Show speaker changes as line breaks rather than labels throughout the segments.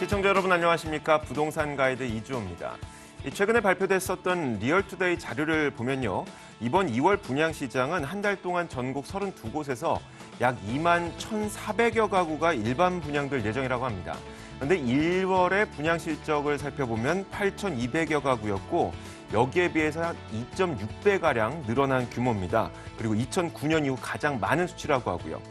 시청자 여러분 안녕하십니까? 부동산 가이드 이주호입니다. 최근에 발표됐었던 리얼투데이 자료를 보면요. 이번 2월 분양시장은 한 달 동안 전국 32곳에서 약 2만 1,400여 가구가 일반 분양될 예정이라고 합니다. 그런데 1월의 분양 실적을 살펴보면 8,200여 가구였고 여기에 비해서 한 2.6배가량 늘어난 규모입니다. 그리고 2009년 이후 가장 많은 수치라고 하고요.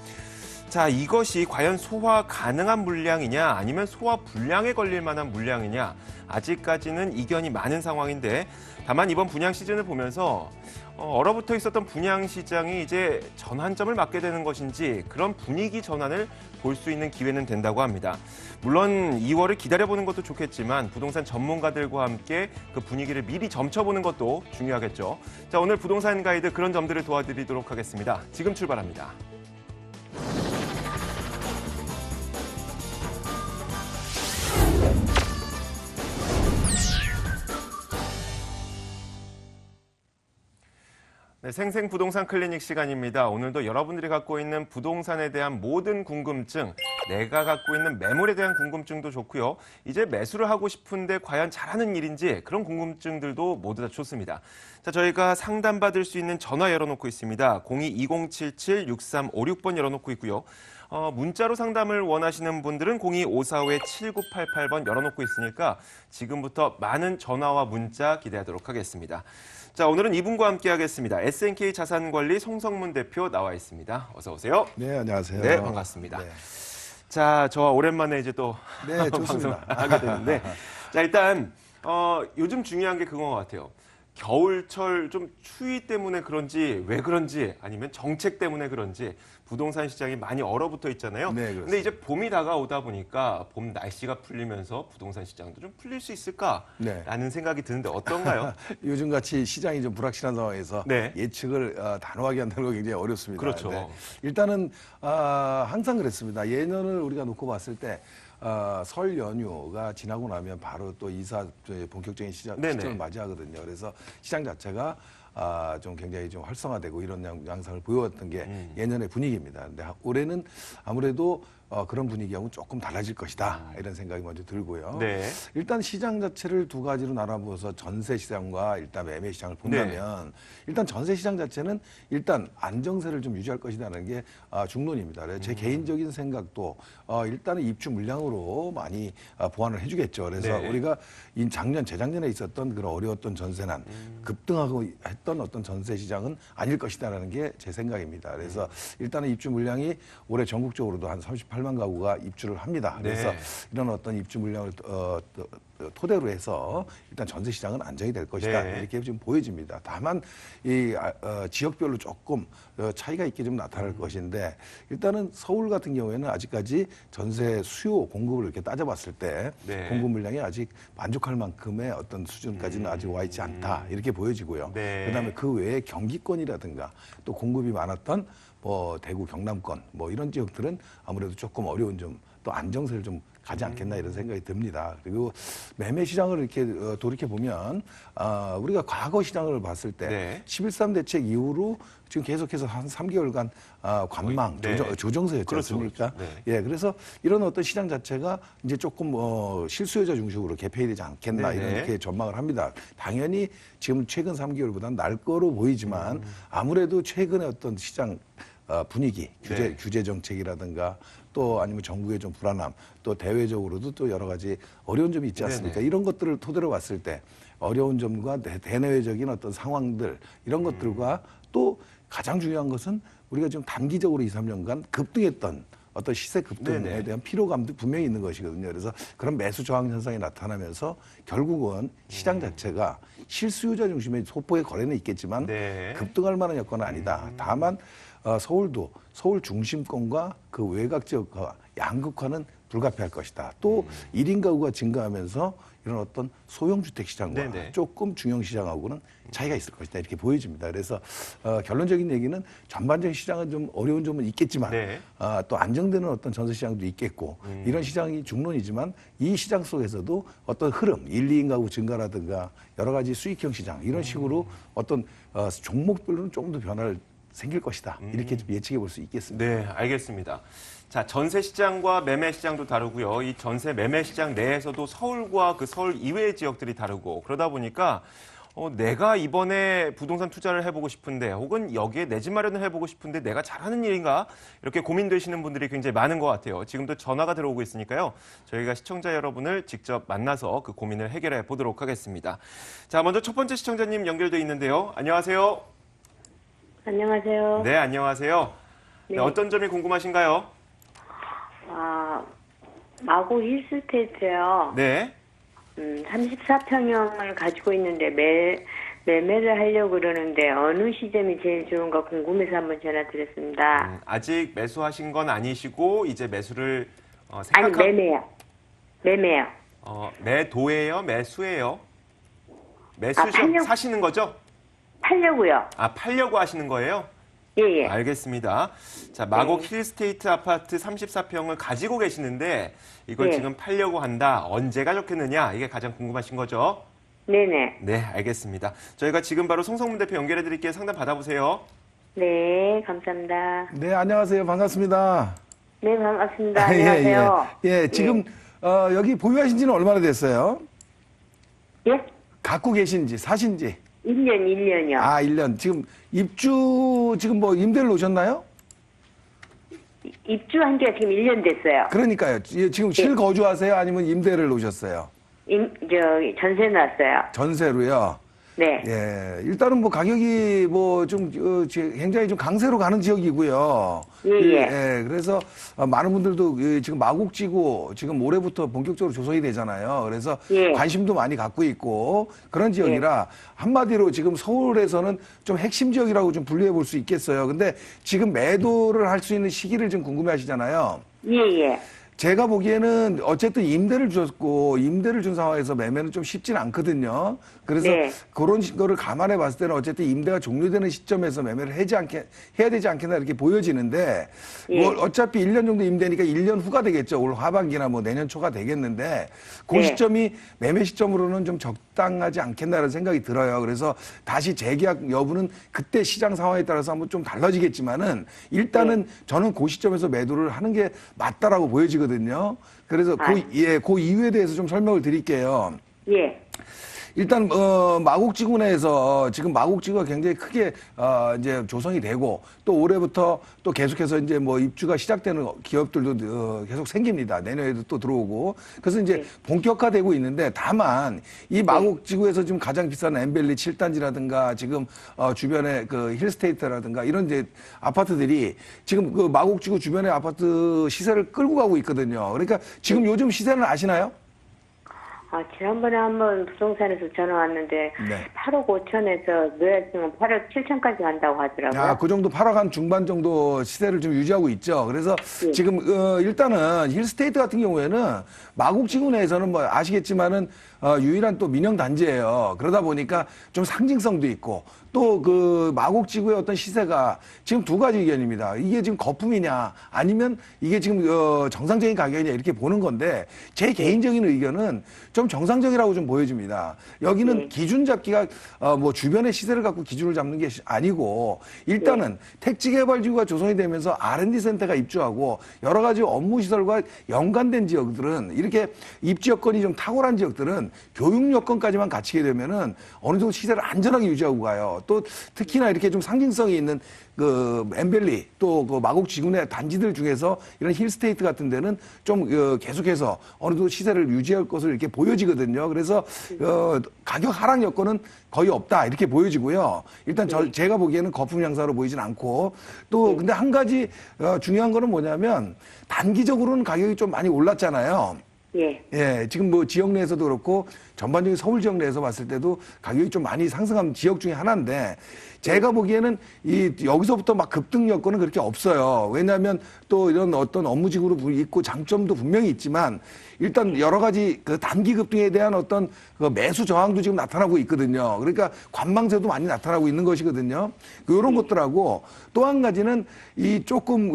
자, 이것이 과연 소화 가능한 물량이냐 아니면 소화 불량에 걸릴 만한 물량이냐 아직까지는 이견이 많은 상황인데 다만 이번 분양 시즌을 보면서 얼어붙어 있었던 분양 시장이 이제 전환점을 맞게 되는 것인지 그런 분위기 전환을 볼 수 있는 기회는 된다고 합니다. 물론 2월을 기다려보는 것도 좋겠지만 부동산 전문가들과 함께 그 분위기를 미리 점쳐보는 것도 중요하겠죠. 자, 오늘 부동산 가이드 그런 점들을 도와드리도록 하겠습니다. 지금 출발합니다. 네, 생생부동산 클리닉 시간입니다. 오늘도 여러분들이 갖고 있는 부동산에 대한 모든 궁금증, 내가 갖고 있는 매물에 대한 궁금증도 좋고요. 이제 매수를 하고 싶은데 과연 잘하는 일인지 그런 궁금증들도 모두 다 좋습니다. 자, 저희가 상담받을 수 있는 전화 열어놓고 있습니다. 02-2077-6356번 열어놓고 있고요. 문자로 상담을 원하시는 분들은 02-545-7988번 열어놓고 있으니까 지금부터 많은 전화와 문자 기대하도록 하겠습니다. 자, 오늘은 이분과 함께 하겠습니다. SNK 자산관리 송성문 대표 나와 있습니다. 어서 오세요.
네, 안녕하세요.
네, 반갑습니다.
네.
자, 저와 오랜만에 이제 또
네, 좋습니다.
하게 되는데 자, 일단 요즘 중요한 게 그건 것 같아요. 겨울철 좀 추위 때문에 그런지 왜 그런지 아니면 정책 때문에 그런지 부동산 시장이 많이 얼어붙어 있잖아요.
네, 그렇습니다.
근데 이제 봄이 다가오다 보니까 봄 날씨가 풀리면서 부동산 시장도 좀 풀릴 수 있을까라는 생각이 드는데 어떤가요?
요즘같이 시장이 좀 불확실한 상황에서
네.
예측을 단호하게 한다는 거 굉장히 어렵습니다.
그렇죠.
네. 일단은 항상 그랬습니다. 예년을 우리가 놓고 봤을 때 설 연휴가 지나고 나면 바로 또 이사 본격적인 시점을 맞이하거든요. 그래서 시장 자체가 좀 굉장히 좀 활성화되고 이런 양상을 보여왔던 게 예년의 분위기입니다. 근데 올해는 아무래도 그런 분위기하고는 조금 달라질 것이다 이런 생각이 먼저 들고요.
네.
일단 시장 자체를 두 가지로 나눠보어서 전세 시장과 일단 매매 시장을 본다면 일단 전세 시장 자체는 일단 안정세를 좀 유지할 것이라는 게 중론입니다. 그래서 제 개인적인 생각도 일단은 입주 물량으로 많이 보완을 해주겠죠. 그래서 우리가 작년 재작년에 있었던 그런 어려웠던 전세난 급등하고 했던 어떤 전세 시장은 아닐 것이다라는 게 제 생각입니다. 그래서 일단은 입주 물량이 올해 전국적으로도 한 38만 가구가 입주를 합니다. 그래서 이런 어떤 입주 물량을 토대로 해서 일단 전세 시장은 안정이 될 것이다 이렇게 지금 보여집니다. 다만 이 지역별로 조금 차이가 있게 좀 나타날 것인데 일단은 서울 같은 경우에는 아직까지 전세 수요 공급을 이렇게 따져봤을 때 공급 물량이 아직 만족할 만큼의 어떤 수준까지는 아직 와 있지 않다 이렇게 보여지고요. 그다음에 그 외에 경기권이라든가 또 공급이 많았던 뭐 대구 경남권 뭐 이런 지역들은 아무래도 조금 어려운 좀 또 안정세를 좀 가지 않겠나 이런 생각이 듭니다. 그리고 매매 시장을 이렇게 돌이켜 보면 우리가 과거 시장을 봤을 때 11.3 대책 이후로 지금 계속해서 한 3개월간 관망 조정세였지 않습니까? 예, 그래서 이런 어떤 시장 자체가 이제 조금 실수요자 중심으로 개폐되지 않겠나 이렇게 전망을 합니다. 당연히 지금 최근 3개월보다는 날 거로 보이지만 아무래도 최근의 어떤 시장 분위기, 규제 정책이라든가 또 아니면 정부의 좀 불안함, 또 대외적으로도 또 여러 가지 어려운 점이 있지 않습니까? 이런 것들을 토대로 봤을 때 어려운 점과 대내외적인 어떤 상황들 이런 것들과 또 가장 중요한 것은 우리가 지금 단기적으로 2, 3년간 급등했던 어떤 시세 급등에 대한 피로감도 분명히 있는 것이거든요. 그래서 그런 매수 저항 현상이 나타나면서 결국은 시장 자체가 실수요자 중심의 소폭의 거래는 있겠지만 급등할 만한 여건은 아니다. 다만 서울도 서울 중심권과 그 외곽 지역과 양극화는 불가피할 것이다. 또 1인 가구가 증가하면서 이런 어떤 소형주택 시장과 조금 중형 시장하고는 차이가 있을 것이다. 이렇게 보여집니다. 그래서 결론적인 얘기는 전반적인 시장은 좀 어려운 점은 있겠지만 또 안정되는 어떤 전세 시장도 있겠고 이런 시장이 중론이지만 이 시장 속에서도 어떤 흐름, 1, 2인 가구 증가라든가 여러 가지 수익형 시장 이런 식으로 어떤 종목별로는 조금 더 변화를 생길 것이다. 이렇게 좀 예측해 볼 수 있겠습니다.
네, 알겠습니다. 자, 전세 시장과 매매 시장도 다르고요. 이 전세 매매 시장 내에서도 서울과 그 서울 이외의 지역들이 다르고 그러다 보니까 내가 이번에 부동산 투자를 해보고 싶은데 혹은 여기에 내 집 마련을 해보고 싶은데 내가 잘하는 일인가 이렇게 고민되시는 분들이 굉장히 많은 것 같아요. 지금도 전화가 들어오고 있으니까요. 저희가 시청자 여러분을 직접 만나서 그 고민을 해결해 보도록 하겠습니다. 자, 먼저 첫 번째 시청자님 연결돼 있는데요. 안녕하세요.
안녕하세요.
네, 안녕하세요. 네,
네.
어떤 점이 궁금하신가요?
마고 힐스테이트요.
네.
34평형을 가지고 있는데 매매를 하려고 그러는데 어느 시점이 제일 좋은가 궁금해서 한번 전화드렸습니다.
아직 매수하신 건 아니시고 이제 매수를
아니, 매매요. 매매요.
매도예요? 매수예요? 사시는 거죠?
팔려고요.
아, 팔려고 하시는 거예요?
예, 예.
알겠습니다. 자, 마곡 힐스테이트 아파트 34평을 가지고 계시는데 이걸
네.
지금 팔려고 한다. 언제가 좋겠느냐? 이게 가장 궁금하신 거죠?
네네.
네, 알겠습니다. 저희가 지금 바로 송성문 대표 연결해 드릴게요. 상담 받아보세요.
네, 감사합니다.
네, 안녕하세요. 반갑습니다.
네, 반갑습니다. 안녕하세요.
예, 지금 여기 보유하신 지는 얼마나 됐어요?
예?
갖고 계신지, 사신지?
1년이요.
아, 1년. 지금 입주, 지금 뭐 임대를 놓으셨나요?
입주한 지가 지금 1년 됐어요.
그러니까요. 지금 실거주하세요? 아니면 임대를 놓으셨어요?
전세 났어요.
전세로요?
네.
예, 일단은 뭐 가격이 뭐 좀 굉장히 좀 강세로 가는 지역이고요.
예.
그래서 많은 분들도 지금 마곡지구 지금 올해부터 본격적으로 조성이 되잖아요. 그래서
예.
관심도 많이 갖고 있고 그런 지역이라 한마디로 지금 서울에서는 좀 핵심 지역이라고 좀 분류해 볼 수 있겠어요. 근데 지금 매도를 할 수 있는 시기를 좀 궁금해 하시잖아요.
예.
제가 보기에는 어쨌든 임대를 주셨고 임대를 준 상황에서 매매는 좀 쉽진 않거든요. 그래서
네.
그런 거를 감안해 봤을 때는 어쨌든 임대가 종료되는 시점에서 매매를 해야 되지 않겠나 이렇게 보여지는데 뭐 어차피 1년 정도 임대니까 1년 후가 되겠죠. 올 하반기나 뭐 내년 초가 되겠는데 그
네.
시점이 매매 시점으로는 좀 적당하지 않겠나라는 생각이 들어요. 그래서 다시 재계약 여부는 그때 시장 상황에 따라서 한번 좀 달라지겠지만은 일단은 저는 그 시점에서 매도를 하는 게 맞다라고 보여지거든요. 그래서 그 이유에 대해서 좀 설명을 드릴게요.
예.
일단 마곡지구 내에서 지금 마곡지구가 굉장히 크게 이제 조성이 되고 또 올해부터 또 계속해서 이제 뭐 입주가 시작되는 기업들도 계속 생깁니다. 내년에도 또 들어오고 그래서 이제 본격화되고 있는데 다만 이 마곡지구에서 지금 가장 비싼 엠벨리 7단지라든가 지금 주변에 그 힐스테이트라든가 이런 이제 아파트들이 지금 그 마곡지구 주변의 아파트 시세를 끌고 가고 있거든요. 그러니까 지금 요즘 시세는 아시나요?
지난번에 한번 부동산에서 전화 왔는데 8억 5천에서 넣었으면 8억 7천까지 간다고 하더라고요.
그 정도 8억 한 중반 정도 시세를 좀 유지하고 있죠. 그래서 지금 일단은 힐스테이트 같은 경우에는 마곡지구 내에서는 뭐 아시겠지만은 유일한 또 민영 단지예요. 그러다 보니까 좀 상징성도 있고 또 그 마곡지구의 어떤 시세가 지금 두 가지 의견입니다. 이게 지금 거품이냐 아니면 이게 지금 정상적인 가격이냐 이렇게 보는 건데 제 개인적인 의견은 좀 정상적이라고 좀 보여집니다. 여기는 기준 잡기가 뭐 주변의 시세를 갖고 기준을 잡는 게 아니고 일단은 택지개발지구가 조성이 되면서 R&D 센터가 입주하고 여러 가지 업무 시설과 연관된 지역들은 이렇게 입지 여건이 좀 탁월한 지역들은 교육 여건까지만 갖추게 되면은 어느 정도 시세를 안전하게 유지하고 가요. 또 특히나 이렇게 좀 상징성이 있는 그 엠벨리 또 그 마곡지구 내 단지들 중에서 이런 힐스테이트 같은 데는 좀 계속해서 어느 정도 시세를 유지할 것을 이렇게 보여지거든요. 그래서 가격 하락 여건은 거의 없다 이렇게 보여지고요. 일단 제가 보기에는 거품 양사로 보이진 않고 또 근데 한 가지 중요한 거는 뭐냐면 단기적으로는 가격이 좀 많이 올랐잖아요. 지금 뭐 지역 내에서도 그렇고 전반적인 서울 지역 내에서 봤을 때도 가격이 좀 많이 상승한 지역 중에 하나인데 제가 보기에는 여기서부터 막 급등 여건은 그렇게 없어요. 왜냐하면 또 이런 어떤 업무직으로 있고 장점도 분명히 있지만 일단 여러 가지 그 단기 급등에 대한 어떤 그 매수 저항도 지금 나타나고 있거든요. 그러니까 관망세도 많이 나타나고 있는 것이거든요. 이런 것들하고 또 한 가지는 이 조금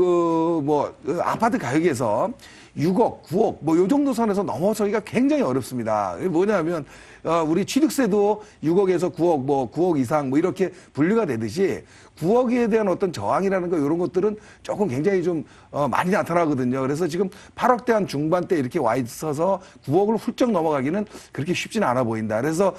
아파트 가격에서 6억, 9억 뭐 요 정도 선에서 넘어서기가 굉장히 어렵습니다. 뭐냐면 뭐냐면 우리 취득세도 6억에서 9억, 뭐 9억 이상 뭐 이렇게 분류가 되듯이 9억에 대한 어떤 저항이라는 거 이런 것들은 조금 굉장히 좀 많이 나타나거든요. 그래서 지금 8억대 한 중반대 이렇게 와 있어서 9억을 훌쩍 넘어가기는 그렇게 쉽지는 않아 보인다. 그래서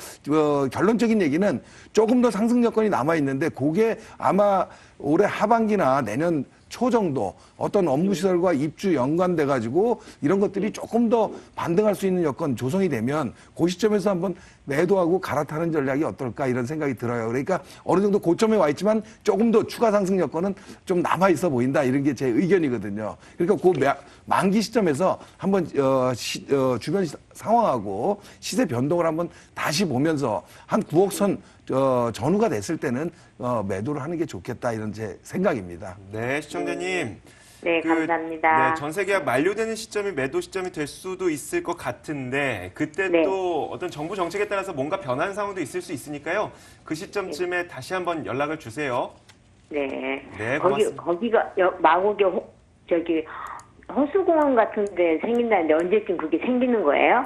결론적인 얘기는 조금 더 상승 여건이 남아 있는데 그게 아마 올해 하반기나 내년 초 정도 어떤 업무시설과 입주 연관돼 가지고 이런 것들이 조금 더 반등할 수 있는 여건 조성이 되면 그 시점에서 한번 매도하고 갈아타는 전략이 어떨까 이런 생각이 들어요. 그러니까 어느 정도 고점에 와 있지만 조금 더 추가 상승 여건은 좀 남아 있어 보인다 이런 게 제 의견이거든요. 그러니까 그 만기 시점에서 한번 주변 상황하고 시세 변동을 한번 다시 보면서 한 9억 선 전후가 됐을 때는 매도를 하는 게 좋겠다 이런 제 생각입니다.
네, 시청자님.
네, 감사합니다.
네, 전세 계약 만료되는 시점이 매도 시점이 될 수도 있을 것 같은데 그때
네.
또 어떤 정부 정책에 따라서 뭔가 변한 상황도 있을 수 있으니까요. 그 시점쯤에 다시 한번 연락을 주세요.
네.
네, 고맙습니다.
거기가 마곡에 호수공원 같은데 생긴다는데 언제쯤 그게 생기는 거예요?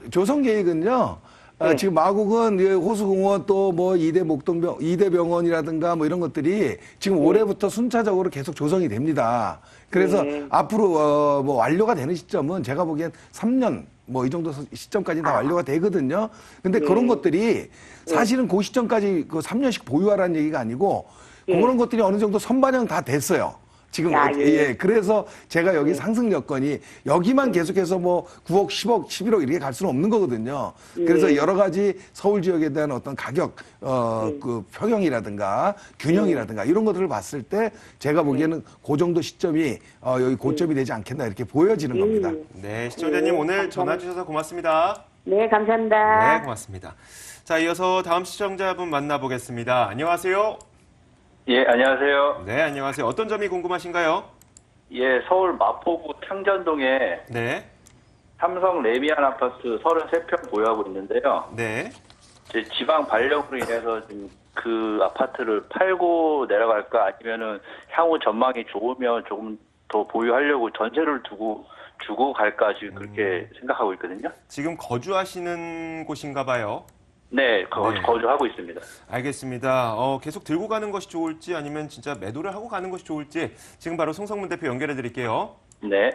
조성 계획은요.
네.
지금 마곡은 호수공원 또 뭐 이대병원이라든가 뭐 이런 것들이 지금 올해부터 순차적으로 계속 조성이 됩니다. 그래서 앞으로 뭐 완료가 되는 시점은 제가 보기엔 3년 뭐 이 정도 시점까지 다 완료가 되거든요. 근데 그런 것들이 사실은 그 시점까지 그 3년씩 보유하라는 얘기가 아니고 그런 것들이 어느 정도 선반영 다 됐어요. 지금 그래서 제가 여기 상승 여건이 여기만 계속해서 뭐 9억, 10억, 11억 이렇게 갈 수는 없는 거거든요. 그래서 여러 가지 서울 지역에 대한 어떤 가격 그 평형이라든가 균형이라든가 이런 것들을 봤을 때 제가 보기에는 그 정도 시점이 여기 고점이 되지 않겠나 이렇게 보여지는 겁니다.
네, 시청자님 오늘 전화 주셔서 고맙습니다.
네, 감사합니다.
네, 고맙습니다. 자, 이어서 다음 시청자분 만나보겠습니다. 안녕하세요.
예, 안녕하세요.
네, 안녕하세요. 어떤 점이 궁금하신가요?
예, 서울 마포구 창전동에
네,
삼성 레미안 아파트 33평 보유하고 있는데요.
네.
제 지방 발령으로 인해서 지금 그 아파트를 팔고 내려갈까 아니면은 향후 전망이 좋으면 조금 더 보유하려고 전세를 주고 갈까 지금 그렇게 생각하고 있거든요.
지금 거주하시는 곳인가 봐요.
네,
네.
거주하고 있습니다.
알겠습니다. 계속 들고 가는 것이 좋을지 아니면 진짜 매도를 하고 가는 것이 좋을지 지금 바로 송성문 대표 연결해 드릴게요.
네.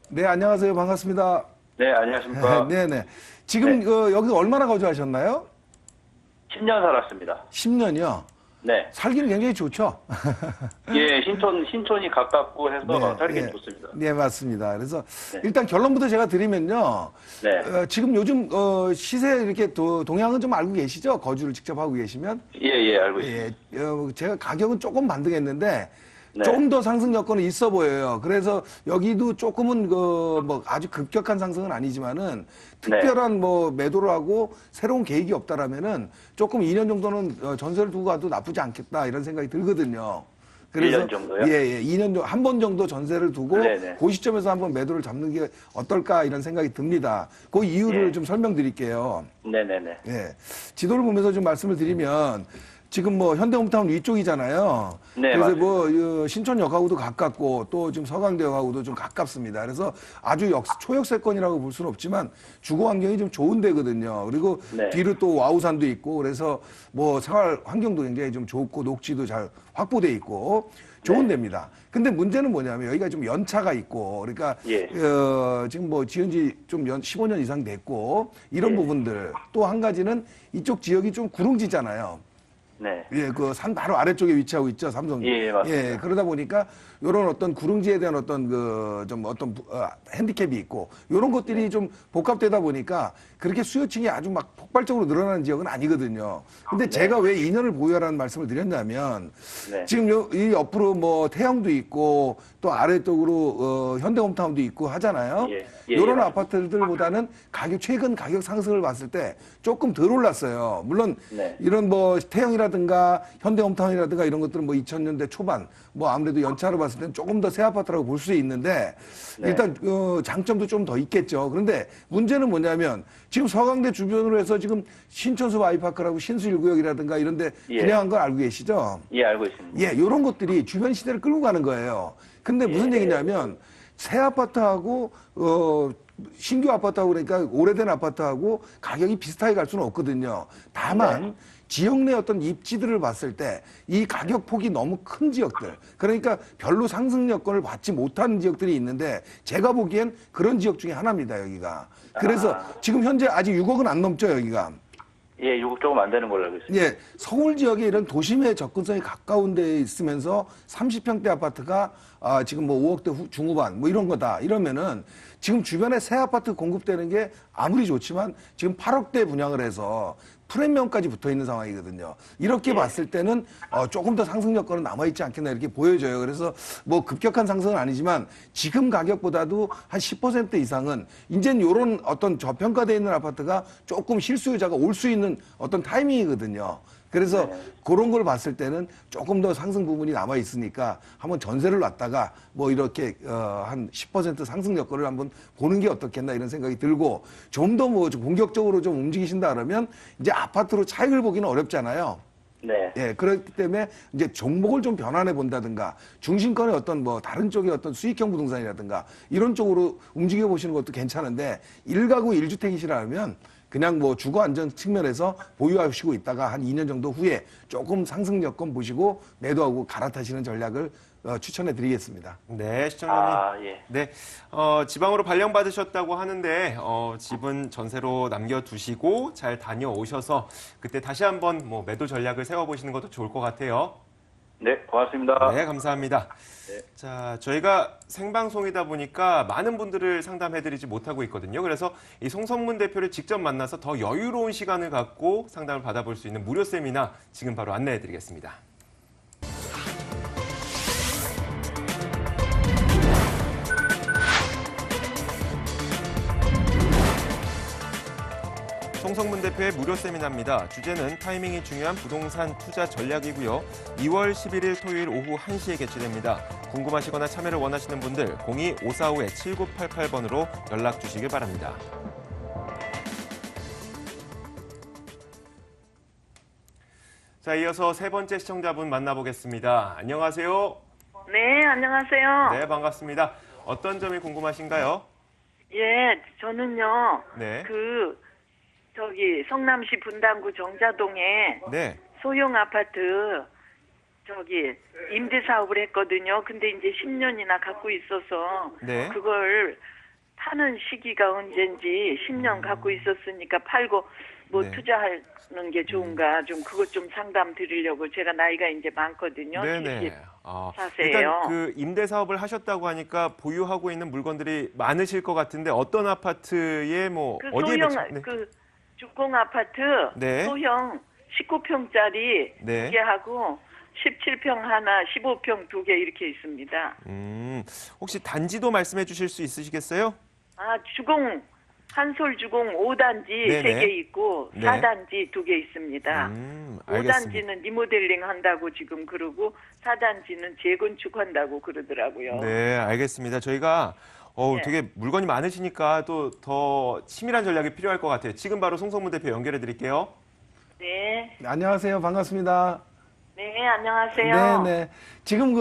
네, 안녕하세요. 반갑습니다.
네, 안녕하십니까.
네네. 지금 여기 얼마나 거주하셨나요?
10년 살았습니다.
10년이요?
네.
살기는 굉장히 좋죠?
예, 신촌이 가깝고 해서 살기 좋습니다.
네, 맞습니다. 그래서
네.
일단 결론부터 제가 드리면요.
네.
지금 요즘 시세 이렇게 동향은 좀 알고 계시죠? 거주를 직접 하고 계시면?
예, 알고 있습니다.
제가 가격은 조금 반등했는데
네.
조금 더 상승 여건은 있어 보여요. 그래서 여기도 조금은 뭐 아주 급격한 상승은 아니지만은 특별한 뭐 매도를 하고 새로운 계획이 없다라면은 조금 2년 정도는 전세를 두고 가도 나쁘지 않겠다 이런 생각이 들거든요. 그래서
1년 정도요?
예, 2년 정도 한 번 정도 전세를 두고
네네.
그 시점에서 한번 매도를 잡는 게 어떨까 이런 생각이 듭니다. 그 이유를 좀 설명드릴게요.
네네네.
예. 지도를 보면서 좀 말씀을 드리면 지금 뭐 현대홈타운 위쪽이잖아요.
네,
그래서
맞습니다.
뭐 신촌역하고도 가깝고 또 지금 서강대역하고도 좀 가깝습니다. 그래서 아주 초역세권이라고 볼 수는 없지만 주거 환경이 좀 좋은 데거든요. 그리고
네.
뒤로 또 와우산도 있고 그래서 뭐 생활 환경도 굉장히 좀 좋고 녹지도 잘 확보돼 있고 좋은 데입니다. 근데 문제는 뭐냐면 여기가 좀 연차가 있고 그러니까 지금 뭐 지은 지 좀 15년 이상 됐고 이런 부분들 또 한 가지는 이쪽 지역이 좀 구릉지잖아요.
네.
그 산 바로 아래쪽에 위치하고 있죠, 삼성.
예, 맞습니다.
그러다 보니까 이런 어떤 구릉지에 대한 어떤 핸디캡이 있고 이런 것들이 좀 복합되다 보니까 그렇게 수요층이 아주 막 폭발적으로 늘어나는 지역은 아니거든요. 근데 제가 왜 2년을 보유하라는 말씀을 드렸냐면 지금 이 옆으로 뭐 태영도 있고 또 아래쪽으로 현대홈타운도 있고 하잖아요. 이런 아파트들보다는 최근 가격 상승을 봤을 때 조금 덜 올랐어요. 물론 이런 뭐 태영이라든가 현대홈타운이라든가 이런 것들은 뭐 2000년대 초반 뭐 아무래도 연차로 봤을 때는 조금 더 새 아파트라고 볼 수 있는데 일단 장점도 좀 더 있겠죠. 그런데 문제는 뭐냐면 지금 서강대 주변으로 해서 지금 신천수 아이파크라고 신수 1구역이라든가 이런 데 분양한 걸 알고 계시죠?
예, 알고 있습니다.
이런 것들이 주변 시대를 끌고 가는 거예요. 근데 무슨 얘기냐면 새 아파트하고 신규 아파트하고 그러니까 오래된 아파트하고 가격이 비슷하게 갈 수는 없거든요. 다만 지역 내 어떤 입지들을 봤을 때 이 가격 폭이 너무 큰 지역들, 그러니까 별로 상승 여건을 받지 못하는 지역들이 있는데 제가 보기엔 그런 지역 중에 하나입니다, 여기가. 그래서 지금 현재 아직 6억은 안 넘죠, 여기가.
예, 6억 조금 안 되는 걸로 알고 있습니다.
예, 서울 지역에 이런 도심의 접근성이 가까운 데에 있으면서 30평대 아파트가 지금 뭐 5억대 중후반 뭐 이런 거다. 이러면은 지금 주변에 새 아파트 공급되는 게 아무리 좋지만 지금 8억대 분양을 해서 프리미엄까지 붙어 있는 상황이거든요. 이렇게 봤을 때는 조금 더 상승 여건은 남아있지 않겠나 이렇게 보여져요. 그래서 뭐 급격한 상승은 아니지만 지금 가격보다도 한 10% 이상은 이제는 이런 어떤 저평가되어 있는 아파트가 조금 실수요자가 올 수 있는 어떤 타이밍이거든요. 그래서 그런 걸 봤을 때는 조금 더 상승 부분이 남아 있으니까 한번 전세를 놨다가 뭐 이렇게 한 10% 상승 여건을 한번 보는 게 어떻겠나 이런 생각이 들고 좀 더 뭐 공격적으로 좀 움직이신다 그러면 이제 아파트로 차익을 보기는 어렵잖아요.
네.
예, 그렇기 때문에 이제 종목을 좀 변환해 본다든가 중심권의 어떤 뭐 다른 쪽의 어떤 수익형 부동산이라든가 이런 쪽으로 움직여 보시는 것도 괜찮은데 1가구 1주택이시라면 그냥 뭐 주거 안전 측면에서 보유하시고 있다가 한 2년 정도 후에 조금 상승 여건 보시고 매도하고 갈아타시는 전략을 추천해 드리겠습니다.
네, 시청자님.
예.
네, 지방으로 발령받으셨다고 하는데 집은 전세로 남겨두시고 잘 다녀오셔서 그때 다시 한번 뭐 매도 전략을 세워보시는 것도 좋을 것 같아요.
네, 고맙습니다.
네, 감사합니다.
네.
자, 저희가 생방송이다 보니까 많은 분들을 상담해드리지 못하고 있거든요. 그래서 이 송성문 대표를 직접 만나서 더 여유로운 시간을 갖고 상담을 받아볼 수 있는 무료 세미나 지금 바로 안내해드리겠습니다. 송성문 대표의 무료 세미나입니다. 주제는 타이밍이 중요한 부동산 투자 전략이고요. 2월 11일 토요일 오후 1시에 개최됩니다. 궁금하시거나 참여를 원하시는 분들 02-5452-7988번으로 연락 주시길 바랍니다. 자, 이어서 세 번째 시청자분 만나보겠습니다. 안녕하세요.
네, 안녕하세요.
네, 반갑습니다. 어떤 점이 궁금하신가요?
예, 저는요,
네.
성남시 분당구 정자동에
네.
소형 아파트, 임대 사업을 했거든요. 근데 이제 10년이나 갖고 있어서,
네.
그걸 파는 시기가 언젠지 10년 갖고 있었으니까 팔고,
네.
투자하는 게 좋은가, 좀 그것 좀 상담 드리려고. 제가 나이가 이제 많거든요.
네네.
74세예요.
일단 그 임대 사업을 하셨다고 하니까 보유하고 있는 물건들이 많으실 것 같은데 어떤 아파트에 뭐 어디에
소형,
네.
주공 아파트,
네.
소형 19평짜리
네.
2개하고 17평 하나, 15평 2개 이렇게 있습니다.
혹시 단지도 말씀해 주실 수 있으시겠어요?
주공, 한솔 주공 5단지
네네.
3개 있고
네.
4단지 2개 있습니다.
알겠습니다.
5단지는 리모델링 한다고 지금 그러고 4단지는 재건축한다고 그러더라고요.
네, 알겠습니다. 저희가
네.
되게 물건이 많으시니까 또 더 치밀한 전략이 필요할 것 같아요. 지금 바로 송성문 대표 연결해 드릴게요.
네.
안녕하세요. 반갑습니다.
네, 안녕하세요.
네. 지금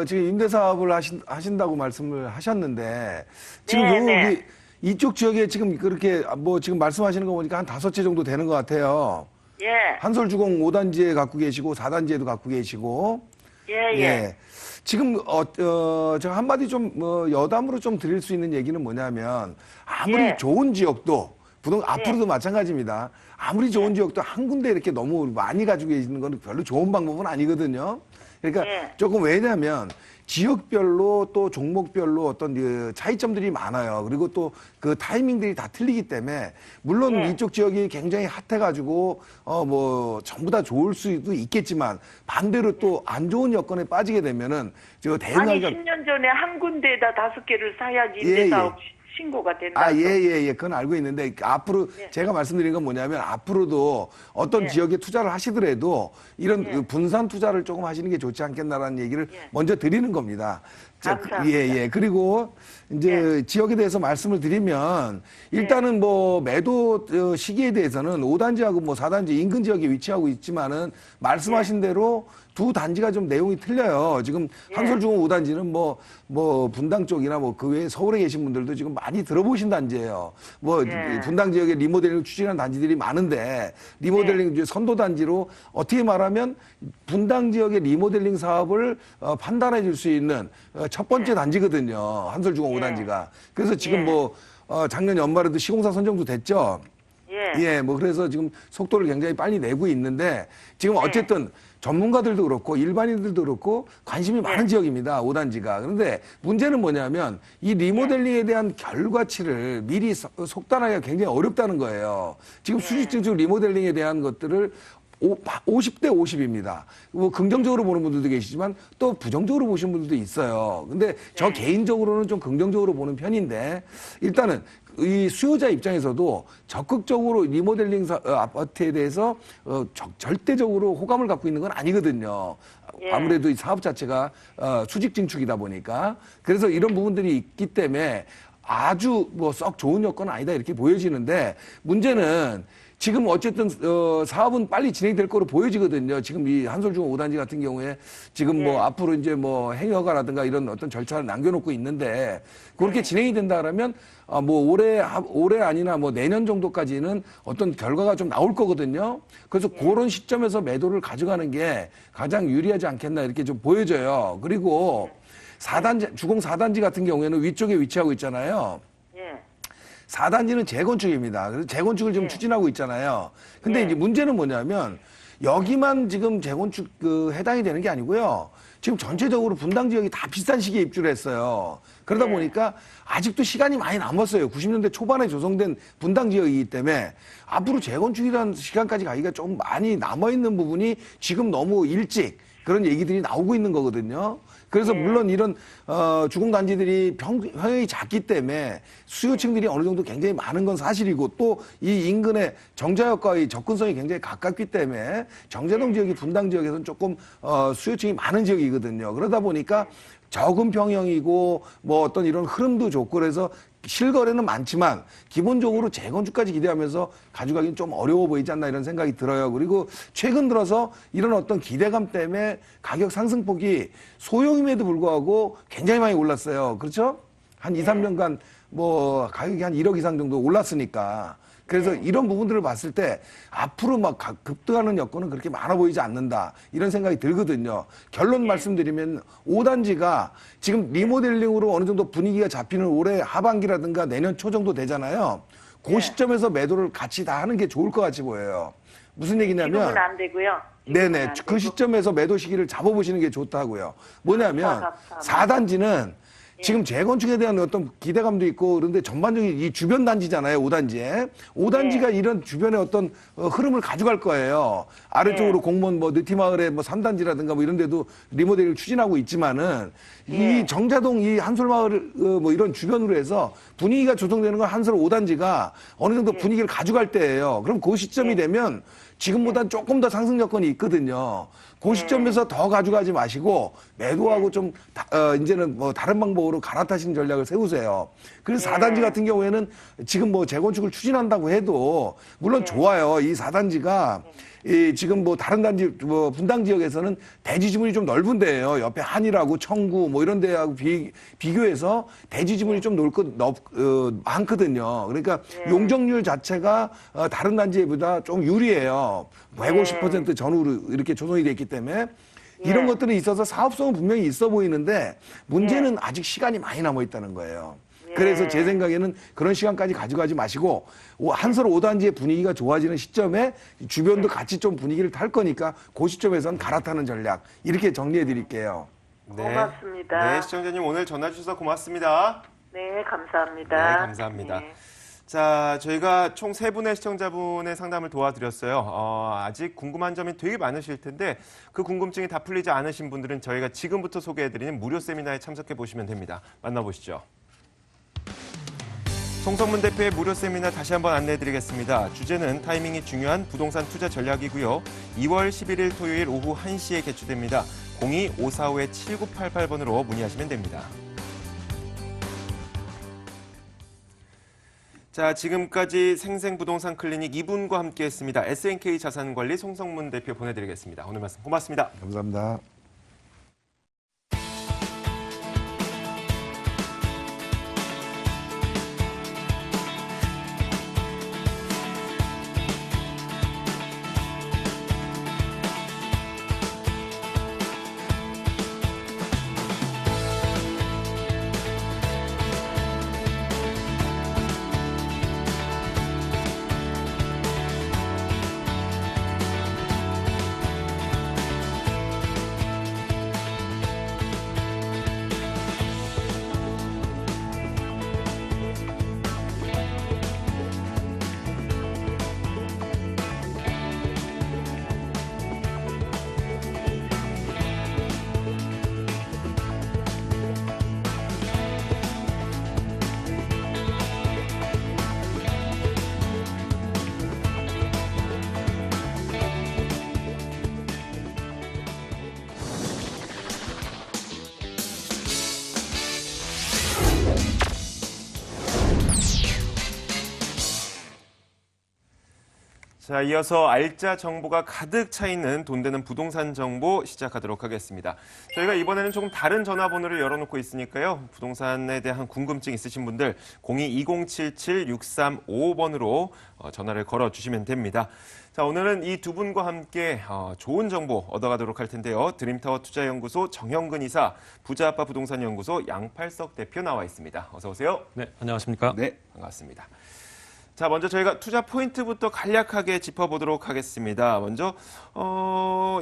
지금 임대 사업을 하신다고 말씀을 하셨는데 지금
네.
이쪽 지역에 지금 그렇게 뭐 지금 말씀하시는 거 보니까 한 5채 정도 되는 것 같아요.
예.
한솔주공 5단지에 갖고 계시고 4단지에도 갖고 계시고.
예.
지금 제가 한마디 좀 여담으로 좀 드릴 수 있는 얘기는 뭐냐면 아무리
예.
좋은 지역도 앞으로도 마찬가지입니다. 아무리 좋은 지역도 한 군데 이렇게 너무 많이 가지고 계시는 건 별로 좋은 방법은 아니거든요. 그러니까 조금 왜냐면 지역별로 또 종목별로 어떤 그 차이점들이 많아요. 그리고 또 그 타이밍들이 다 틀리기 때문에 물론 이쪽 지역이 굉장히 핫해가지고 뭐 전부 다 좋을 수도 있겠지만 반대로 또 안 좋은 여건에 빠지게 되면은 저 대응
아니 10년 전에 한 군데에다 5개를 사야지 임대사업 신고가 된다.
그건 알고 있는데 앞으로 제가 말씀드린 건 뭐냐면 앞으로도 어떤 지역에 투자를 하시더라도 이런 그 분산 투자를 조금 하시는 게 좋지 않겠나라는 얘기를 먼저 드리는 겁니다. 자,
감사합니다.
예. 그리고 이제 지역에 대해서 말씀을 드리면 일단은 뭐 매도 시기에 대해서는 5단지하고 뭐 4단지 인근 지역에 위치하고 있지만은 말씀하신 대로 두 단지가 좀 내용이 틀려요. 지금 한솔중앙 5단지는 뭐 분당 쪽이나 뭐 그 외에 서울에 계신 분들도 지금 많이 들어보신 단지예요. 뭐 분당 지역에 리모델링 추진한 단지들이 많은데 리모델링 이제 선도 단지로 어떻게 말하면 분당 지역의 리모델링 사업을 판단해 줄 수 있는 첫 번째 단지거든요. 한솔중앙 5단지가. 그래서 지금 뭐 작년 연말에도 시공사 선정도 됐죠. 예, 뭐 그래서 지금 속도를 굉장히 빨리 내고 있는데 지금 어쨌든 전문가들도 그렇고 일반인들도 그렇고 관심이 많은 지역입니다. 5단지가. 그런데 문제는 뭐냐면 이 리모델링에 대한 결과치를 미리 속단하기가 굉장히 어렵다는 거예요. 지금 수직증축 리모델링에 대한 것들을 50대 50입니다. 뭐 긍정적으로 보는 분들도 계시지만 또 부정적으로 보시는 분들도 있어요. 근데 저 개인적으로는 좀 긍정적으로 보는 편인데 일단은 이 수요자 입장에서도 적극적으로 리모델링 아파트에 대해서 절대적으로 호감을 갖고 있는 건 아니거든요. 아무래도 이 사업 자체가 수직 증축이다 보니까 그래서 이런 부분들이 있기 때문에 아주 뭐 썩 좋은 여건은 아니다 이렇게 보여지는데 문제는 지금 어쨌든 사업은 빨리 진행될 거로 보여지거든요. 지금 이 한솔중앙 5단지 같은 경우에 지금 뭐 앞으로 이제 뭐 행여가라든가 이런 어떤 절차를 남겨놓고 있는데 그렇게 진행이 된다 그러면 뭐 올해 아니나 뭐 내년 정도까지는 어떤 결과가 좀 나올 거거든요. 그래서 그런 시점에서 매도를 가져가는 게 가장 유리하지 않겠나 이렇게 좀 보여져요. 그리고 4단지 주공 4단지 같은 경우에는 위쪽에 위치하고 있잖아요. 4단지는 재건축입니다. 그래서 재건축을 지금 추진하고 있잖아요. 근데 이제 문제는 뭐냐면 여기만 지금 재건축 해당이 되는 게 아니고요. 지금 전체적으로 분당 지역이 다 비슷한 시기에 입주를 했어요. 그러다 보니까 아직도 시간이 많이 남았어요. 90년대 초반에 조성된 분당 지역이기 때문에 앞으로 재건축이라는 시간까지 가기가 좀 많이 남아있는 부분이 지금 너무 일찍 그런 얘기들이 나오고 있는 거거든요. 그래서 물론 이런 주공단지들이 평형이 작기 때문에 수요층들이 어느 정도 굉장히 많은 건 사실이고 또 이 인근의 정자역과의 접근성이 굉장히 가깝기 때문에 정자동 지역이 분당 지역에서는 조금 수요층이 많은 지역이거든요. 그러다 보니까 적은 평형이고 뭐 어떤 이런 흐름도 좋고 그래서 실거래는 많지만 기본적으로 재건축까지 기대하면서 가져가기는 좀 어려워 보이지 않나 이런 생각이 들어요. 그리고 최근 들어서 이런 어떤 기대감 때문에 가격 상승폭이 소형임에도 불구하고 굉장히 많이 올랐어요. 그렇죠? 한 2, 3년간 뭐 가격이 한 1억 이상 정도 올랐으니까. 그래서 이런 부분들을 봤을 때 앞으로 막 급등하는 여건은 그렇게 많아 보이지 않는다. 이런 생각이 들거든요. 결론 말씀드리면 5단지가 지금 리모델링으로 어느 정도 분위기가 잡히는 올해 하반기라든가 내년 초 정도 되잖아요. 그 시점에서 매도를 같이 다 하는 게 좋을 것 같이 보여요. 무슨 얘기냐면
지금은 안 되고요.
네네. 그 시점에서 매도 시기를 잡아보시는 게 좋다고요. 뭐냐면 4단지는 지금 재건축에 대한 어떤 기대감도 있고 그런데 전반적인 이 주변 단지잖아요. 5단지에. 5단지가 이런 주변의 어떤 흐름을 가져갈 거예요. 아래쪽으로 공무원 뭐 느티마을에 뭐 3단지라든가 뭐 이런 데도 리모델링을 추진하고 있지만은 이 정자동 이 한솔마을 뭐 이런 주변으로 해서 분위기가 조성되는 건 한솔 5단지가 어느 정도 분위기를 가져갈 때예요. 그럼 그 시점이 되면 지금보다 조금 더 상승 여건이 있거든요. 그 시점에서 더 가져가지 마시고 매도하고 좀 이제는 뭐 다른 방법으로 갈아타시는 전략을 세우세요. 그래서 4단지 같은 경우에는 지금 뭐 재건축을 추진한다고 해도 물론 좋아요. 이 4단지가 이 지금 뭐 다른 단지 뭐 분당 지역에서는 대지 지분이 좀 넓은 데예요. 옆에 한일하고 청구 뭐 이런 데하고 비교해서 대지 지분이 좀 많거든요. 그러니까 용적률 자체가 다른 단지보다 좀 유리해요. 150% 전후로 이렇게 조성이 돼 있기 때문에 이런 것들이 있어서 사업성은 분명히 있어 보이는데 문제는 아직 시간이 많이 남아 있다는 거예요. 그래서 제 생각에는 그런 시간까지 가져가지 마시고 한솔 5단지의 분위기가 좋아지는 시점에 주변도 같이 좀 분위기를 탈 거니까 그 시점에선 갈아타는 전략 이렇게 정리해 드릴게요.
고맙습니다.
네, 시청자님 오늘 전화 주셔서 고맙습니다.
네, 감사합니다.
네, 감사합니다.
네.
자, 저희가 총 3분의 시청자분의 상담을 도와드렸어요. 아직 궁금한 점이 되게 많으실 텐데 그 궁금증이 다 풀리지 않으신 분들은 저희가 지금부터 소개해드리는 무료 세미나에 참석해 보시면 됩니다. 만나보시죠. 송성문 대표의 무료 세미나 다시 한번 안내해드리겠습니다. 주제는 타이밍이 중요한 부동산 투자 전략이고요. 2월 11일 토요일 오후 1시에 개최됩니다. 02-545-7988번으로 문의하시면 됩니다. 자, 지금까지 생생부동산 클리닉 2분과 함께했습니다. SNK 자산관리 송성문 대표 보내드리겠습니다. 오늘 말씀 고맙습니다.
감사합니다.
자, 이어서 알짜 정보가 가득 차 있는 돈 되는 부동산 정보 시작하도록 하겠습니다. 저희가 이번에는 조금 다른 전화번호를 열어놓고 있으니까요. 부동산에 대한 궁금증 있으신 분들 02-2077-6355번으로 전화를 걸어주시면 됩니다. 자, 오늘은 이 두 분과 함께 좋은 정보 얻어가도록 할 텐데요. 드림타워 투자연구소 정영근 이사, 부자아빠 부동산연구소 양팔석 대표 나와 있습니다. 어서 오세요.
네, 안녕하십니까?
네, 반갑습니다. 자, 먼저 저희가 투자 포인트부터 간략하게 짚어보도록 하겠습니다. 먼저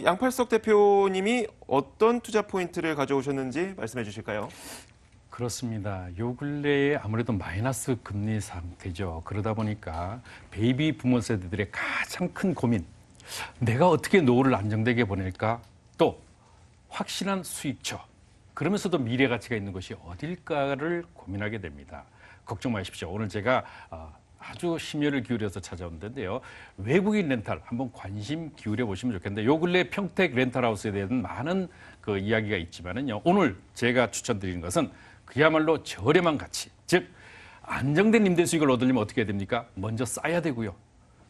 양팔석 대표님이 어떤 투자 포인트를 가져오셨는지 말씀해 주실까요?
그렇습니다. 요 근래에 아무래도 마이너스 금리 상태죠. 그러다 보니까 베이비 부모 세대들의 가장 큰 고민, 내가 어떻게 노후를 안정되게 보낼까? 또 확실한 수입처, 그러면서도 미래 가치가 있는 것이 어딜까를 고민하게 됩니다. 걱정 마십시오. 오늘 제가 아주 심혈을 기울여서 찾아온는데요. 외국인 렌탈 한번 관심 기울여 보시면 좋겠는데, 요 근래 평택 렌탈하우스에 대한 많은 그 이야기가 있지만은요. 오늘 제가 추천드리는 것은 그야말로 저렴한 가치, 즉 안정된 임대 수익을 얻으려면 어떻게 해야 됩니까? 먼저 싸야 되고요.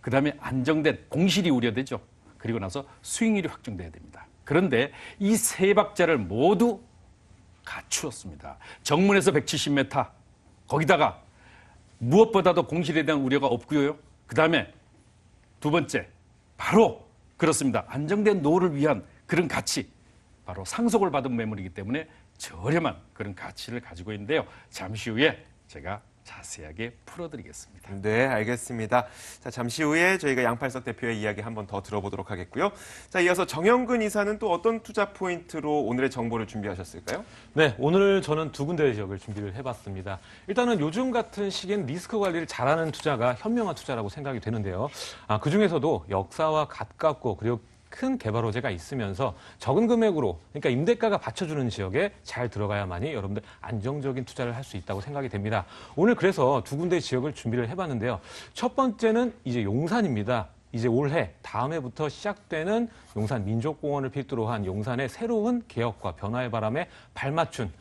그다음에 안정된 공실이 우려되죠. 그리고 나서 수익률이 확정돼야 됩니다. 그런데 이 세 박자를 모두 갖추었습니다. 정문에서 170m, 거기다가 무엇보다도 공실에 대한 우려가 없고요. 그다음에 두 번째, 바로 그렇습니다. 안정된 노후를 위한 그런 가치, 바로 상속을 받은 매물이기 때문에 저렴한 그런 가치를 가지고 있는데요. 잠시 후에 제가 자세하게 풀어드리겠습니다.
네, 알겠습니다. 자, 잠시 후에 저희가 양팔석 대표의 이야기 한번 더 들어보도록 하겠고요. 자, 이어서 정영근 이사는 또 어떤 투자 포인트로 오늘의 정보를 준비하셨을까요?
네, 오늘 저는 두 군데의 지역을 준비를 해봤습니다. 일단은 요즘 같은 시기엔 리스크 관리를 잘하는 투자가 현명한 투자라고 생각이 되는데요. 그중에서도 역사와 가깝고 그리고 큰 개발 호재가 있으면서 적은 금액으로, 그러니까 임대가가 받쳐주는 지역에 잘 들어가야만이 여러분들 안정적인 투자를 할 수 있다고 생각이 됩니다. 오늘 그래서 두 군데의 지역을 준비를 해봤는데요. 첫 번째는 이제 용산입니다. 이제 올해, 다음 해부터 시작되는 용산 민족공원을 필두로 한 용산의 새로운 개혁과 변화의 바람에 발맞춘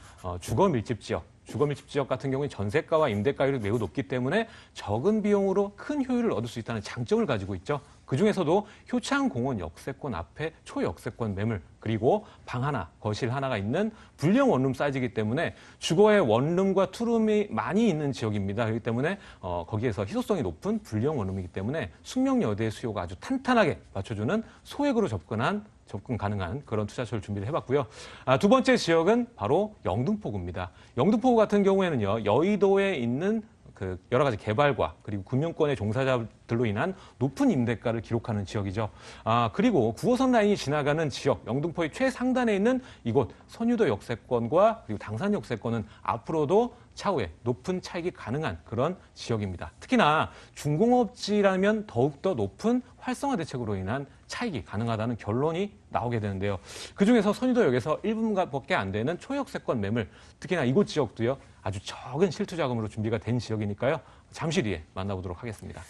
주거 밀집 지역. 주거 밀집 지역 같은 경우에 전세가와 임대가율이 매우 높기 때문에 적은 비용으로 큰 효율을 얻을 수 있다는 장점을 가지고 있죠. 그중에서도 효창공원 역세권 앞에 초역세권 매물, 그리고 방 하나, 거실 하나가 있는 불량 원룸 사이즈이기 때문에 주거의 원룸과 투룸이 많이 있는 지역입니다. 그렇기 때문에 거기에서 희소성이 높은 불량 원룸이기 때문에 숙명여대의 수요가 아주 탄탄하게 맞춰주는 소액으로 접근 가능한 그런 투자처를 준비를 해봤고요. 두 번째 지역은 바로 영등포구입니다. 영등포구 같은 경우에는요, 여의도에 있는 그 여러 가지 개발과 그리고 금융권의 종사자들로 인한 높은 임대가를 기록하는 지역이죠. 그리고 9호선 라인이 지나가는 지역, 영등포의 최상단에 있는 이곳 선유도 역세권과 그리고 당산 역세권은 앞으로도 차후에 높은 차익이 가능한 그런 지역입니다. 특히나 중공업지라면 더욱더 높은 활성화 대책으로 인한 차익이 가능하다는 결론이 나오게 되는데요. 그중에서 선유도역에서 1분밖에 안 되는 초역세권 매물, 특히나 이곳 지역도요, 아주 적은 실투자금으로 준비가 된 지역이니까요. 잠시 뒤에 만나보도록 하겠습니다.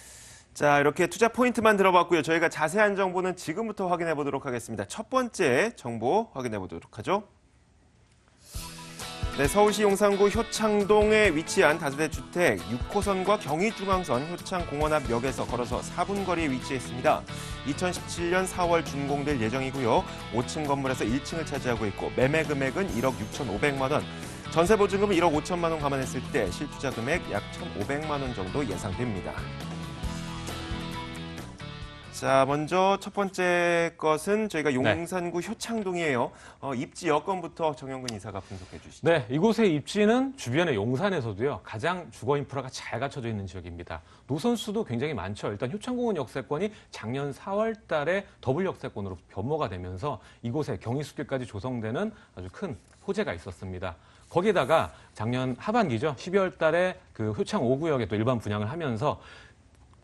자, 이렇게 투자 포인트만 들어봤고요. 저희가 자세한 정보는 지금부터 확인해 보도록 하겠습니다. 첫 번째 정보 확인해 보도록 하죠. 네, 서울시 용산구 효창동에 위치한 다세대 주택 6호선과 경의중앙선 효창공원 앞 역에서 걸어서 4분 거리에 위치했습니다. 2017년 4월 준공될 예정이고요. 5층 건물에서 1층을 차지하고 있고 매매 금액은 1억 6,500만 원. 전세 보증금은 1억 5천만 원 감안했을 때 실투자 금액 약 1,500만 원 정도 예상됩니다. 자, 먼저 첫 번째 것은 저희가 용산구 효창동이에요. 입지 여건부터 정영근 이사가 분석해 주시죠.
네, 이곳의 입지는 주변의 용산에서도요, 가장 주거 인프라가 잘 갖춰져 있는 지역입니다. 노선 수도 굉장히 많죠. 일단 효창공원 역세권이 작년 4월 달에 더블 역세권으로 변모가 되면서 이곳에 경의숲길까지 조성되는 아주 큰 호재가 있었습니다. 거기에다가 작년 하반기죠. 12월 달에 그 효창 5구역에 또 일반 분양을 하면서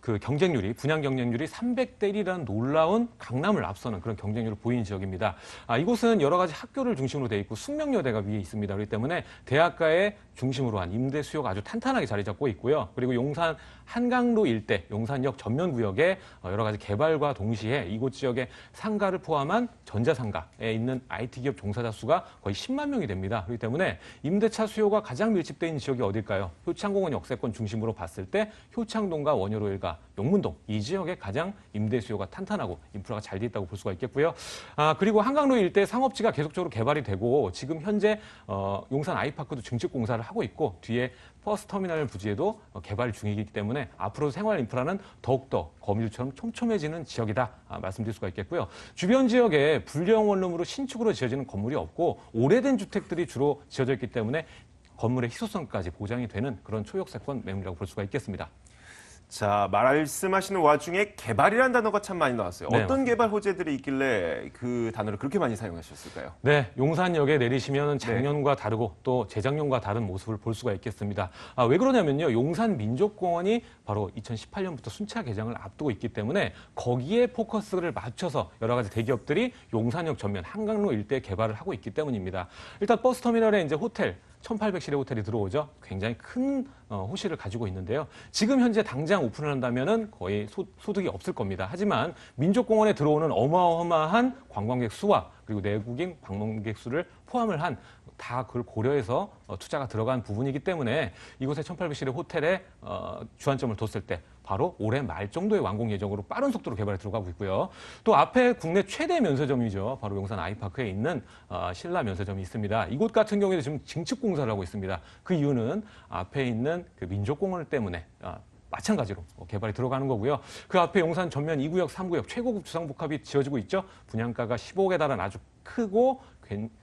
그 경쟁률이, 분양 경쟁률이 300대 1이라는 놀라운 강남을 앞서는 그런 경쟁률을 보이는 지역입니다. 이곳은 여러 가지 학교를 중심으로 돼 있고 숙명여대가 위에 있습니다. 그렇기 때문에 대학가의 중심으로 한 임대 수요가 아주 탄탄하게 자리 잡고 있고요. 그리고 용산 한강로 일대, 용산역 전면 구역에 여러 가지 개발과 동시에 이곳 지역의 상가를 포함한 전자상가에 있는 IT 기업 종사자 수가 거의 10만 명이 됩니다. 그렇기 때문에 임대차 수요가 가장 밀집되어 있는 지역이 어딜까요? 효창공원 역세권 중심으로 봤을 때 효창동과 원효로 일가, 용문동 이 지역에 가장 임대 수요가 탄탄하고 인프라가 잘 돼 있다고 볼 수가 있겠고요. 그리고 한강로 일대 상업지가 계속적으로 개발이 되고 지금 현재 용산 아이파크도 증축 공사를 하고 있고 뒤에 버스터미널 부지에도 개발 중이기 때문에 앞으로 생활 인프라는 더욱더 거미줄처럼 촘촘해지는 지역이다 말씀드릴 수가 있겠고요. 주변 지역에 불량 원룸으로 신축으로 지어지는 건물이 없고 오래된 주택들이 주로 지어져 있기 때문에 건물의 희소성까지 보장이 되는 그런 초역세권 매물이라고 볼 수가 있겠습니다.
자, 말씀하시는 와중에 개발이라는 단어가 참 많이 나왔어요.
네,
어떤 개발 호재들이 있길래 그 단어를 그렇게 많이 사용하셨을까요?
네, 용산역에 내리시면 작년과 다르고 또 재작년과 다른 모습을 볼 수가 있겠습니다. 왜 그러냐면요. 용산 민족공원이 바로 2018년부터 순차 개장을 앞두고 있기 때문에 거기에 포커스를 맞춰서 여러 가지 대기업들이 용산역 전면 한강로 일대 개발을 하고 있기 때문입니다. 일단 버스터미널에 이제 호텔 1,800실의 호텔이 들어오죠. 굉장히 큰 호실을 가지고 있는데요. 지금 현재 당장 오픈을 한다면은 거의 소득이 없을 겁니다. 하지만 민족공원에 들어오는 어마어마한 관광객 수와 그리고 내국인 방문객 수를 포함을 한 다 그걸 고려해서 투자가 들어간 부분이기 때문에 이곳에 1,800실의 호텔에 주안점을 뒀을 때 바로 올해 말 정도의 완공 예정으로 빠른 속도로 개발에 들어가고 있고요. 또 앞에 국내 최대 면세점이죠. 바로 용산 아이파크에 있는 신라 면세점이 있습니다. 이곳 같은 경우에는 지금 증축 공사를 하고 있습니다. 그 이유는 앞에 있는 그 민족공원 때문에 마찬가지로 개발이 들어가는 거고요. 그 앞에 용산 전면 2구역, 3구역 최고급 주상복합이 지어지고 있죠. 분양가가 15억에 달한 아주 크고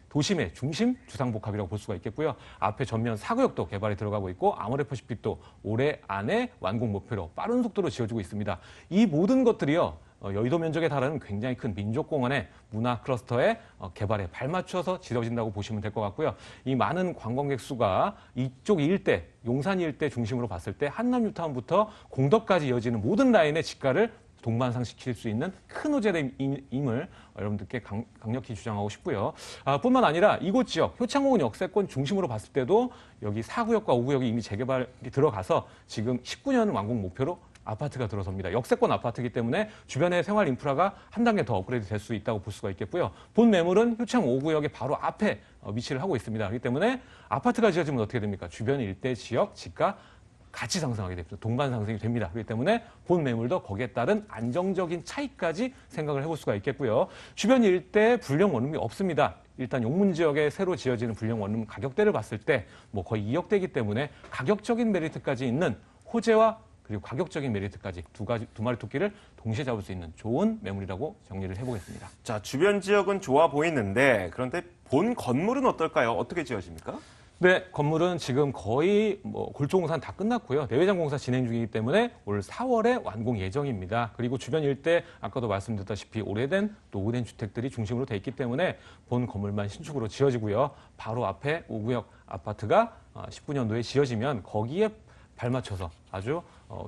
도심의 중심 주상복합이라고 볼 수가 있겠고요. 앞에 전면 4구역도 개발이 들어가고 있고 아모레퍼시픽도 올해 안에 완공 목표로 빠른 속도로 지어지고 있습니다. 이 모든 것들이요. 여의도 면적에 달하는 굉장히 큰 민족공원의 문화 클러스터의 개발에 발맞춰서 지어진다고 보시면 될 것 같고요. 이 많은 관광객 수가 이쪽 일대, 용산 일대 중심으로 봤을 때 한남 뉴타운부터 공덕까지 이어지는 모든 라인의 집가를 동반상시킬 수 있는 큰 호재임을 여러분들께 강력히 주장하고 싶고요. 뿐만 아니라 이곳 지역, 효창공원 역세권 중심으로 봤을 때도 여기 4구역과 5구역이 이미 재개발이 들어가서 지금 19년 완공 목표로 아파트가 들어섭니다. 역세권 아파트이기 때문에 주변의 생활 인프라가 한 단계 더 업그레이드 될 수 있다고 볼 수가 있겠고요. 본 매물은 효창 5구역의 바로 앞에 위치를 하고 있습니다. 그렇기 때문에 아파트가 지어지면 어떻게 됩니까? 주변 일대 지역 집가 같이 상승하게 됩니다. 동반 상승이 됩니다. 그렇기 때문에 본 매물도 거기에 따른 안정적인 차익까지 생각을 해볼 수가 있겠고요. 주변 일대에 불량 원룸이 없습니다. 일단 용문 지역에 새로 지어지는 불량 원룸 가격대를 봤을 때 뭐 거의 2억대이기 때문에 가격적인 메리트까지 있는 호재와 그리고 가격적인 메리트까지 두 마리 토끼를 동시에 잡을 수 있는 좋은 매물이라고 정리를 해보겠습니다.
자, 주변 지역은 좋아 보이는데 그런데 본 건물은 어떨까요? 어떻게 지어집니까?
네, 건물은 지금 거의 골조공사는 다 끝났고요. 내외장 공사 진행 중이기 때문에 올 4월에 완공 예정입니다. 그리고 주변 일대 아까도 말씀드렸다시피 오래된 노후된 주택들이 중심으로 돼 있기 때문에 본 건물만 신축으로 지어지고요. 바로 앞에 5구역 아파트가 19년도에 지어지면 거기에 발맞춰서 아주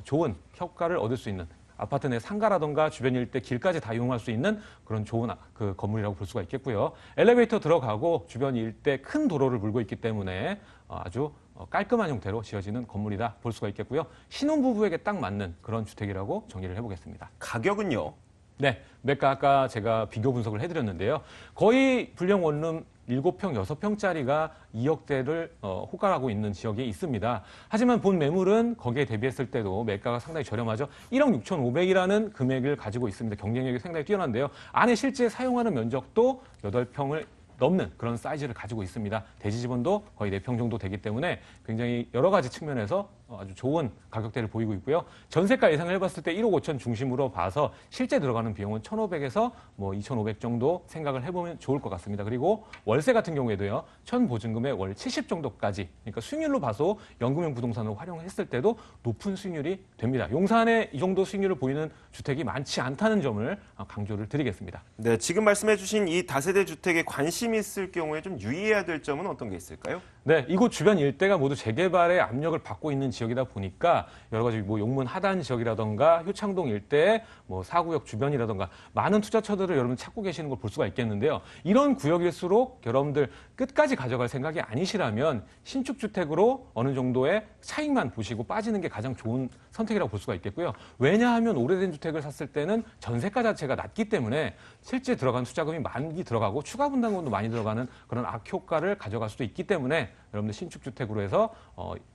좋은 효과를 얻을 수 있는 아파트 내 상가라던가 주변 일대 길까지 다 이용할 수 있는 그런 좋은 그 건물이라고 볼 수가 있겠고요. 엘리베이터 들어가고 주변 일대 큰 도로를 물고 있기 때문에 아주 깔끔한 형태로 지어지는 건물이다 볼 수가 있겠고요. 신혼부부에게 딱 맞는 그런 주택이라고 정리를 해보겠습니다.
가격은요?
네, 매가 아까 제가 비교 분석을 해드렸는데요. 거의 불량 원룸 7평, 6평짜리가 2억대를 호가하고 있는 지역에 있습니다. 하지만 본 매물은 거기에 대비했을 때도 매가가 상당히 저렴하죠. 1억 6,500이라는 금액을 가지고 있습니다. 경쟁력이 상당히 뛰어난데요. 안에 실제 사용하는 면적도 8평을 넘는 그런 사이즈를 가지고 있습니다. 대지 지분도 거의 4평 정도 되기 때문에 굉장히 여러 가지 측면에서 아주 좋은 가격대를 보이고 있고요. 전세가 예상을 해봤을 때 1억 5천 중심으로 봐서 실제 들어가는 비용은 1,500에서 2,500 정도 생각을 해보면 좋을 것 같습니다. 그리고 월세 같은 경우에도요. 보증금의 월 70 정도까지, 그러니까 수익률로 봐서 연금형 부동산으로 활용했을 때도 높은 수익률이 됩니다. 용산에 이 정도 수익률을 보이는 주택이 많지 않다는 점을 강조를 드리겠습니다.
네, 지금 말씀해 주신 이 다세대 주택에 관심이 있을 경우에 좀 유의해야 될 점은 어떤 게 있을까요?
네, 이곳 주변 일대가 모두 재개발의 압력을 받고 있는 지역이다 보니까 여러 가지 용문 하단 지역이라던가 효창동 일대, 사구역 주변이라던가 많은 투자처들을 여러분 찾고 계시는 걸 볼 수가 있겠는데요. 이런 구역일수록 여러분들 끝까지 가져갈 생각이 아니시라면 신축 주택으로 어느 정도의 차익만 보시고 빠지는 게 가장 좋은 선택이라고 볼 수가 있겠고요. 왜냐하면 오래된 주택을 샀을 때는 전세가 자체가 낮기 때문에 실제 들어간 투자금이 많이 들어가고 추가 분담금도 많이 들어가는 그런 악효과를 가져갈 수도 있기 때문에 여러분들 신축 주택으로 해서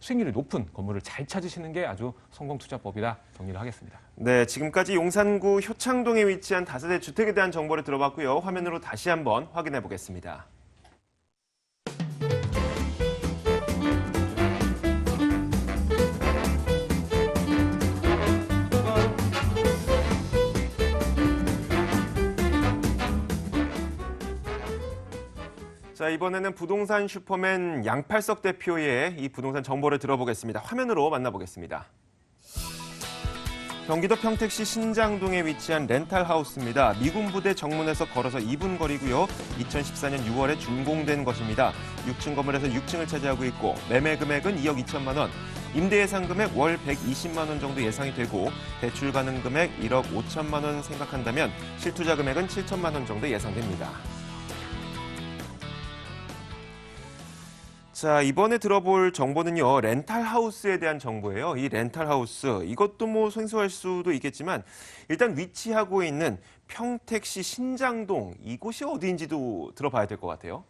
수익률이 높은 건물을 잘 찾으시는 게 아주 성공 투자법이다 정리를 하겠습니다.
네, 지금까지 용산구 효창동에 위치한 다세대 주택에 대한 정보를 들어봤고요. 화면으로 다시 한번 확인해 보겠습니다. 자, 이번에는 부동산 슈퍼맨 양팔석 대표의 이 부동산 정보를 들어보겠습니다. 화면으로 만나보겠습니다. 경기도 평택시 신장동에 위치한 렌탈하우스입니다. 미군 부대 정문에서 걸어서 2분 거리고요. 2014년 6월에 준공된 것입니다. 6층 건물에서 6층을 차지하고 있고 매매 금액은 2억 2천만 원, 임대 예상 금액 월 120만 원 정도 예상이 되고 대출 가능 금액 1억 5천만 원 생각한다면 실투자 금액은 7천만 원 정도 예상됩니다. 자, 이번에 들어볼 정보는요, 렌탈하우스에 대한 정보예요. 이 렌탈하우스, 이것도 생소할 수도 있겠지만 일단 위치하고 있는 평택시 신장동, 이곳이 어디인지도 들어봐야 될 것 같아요.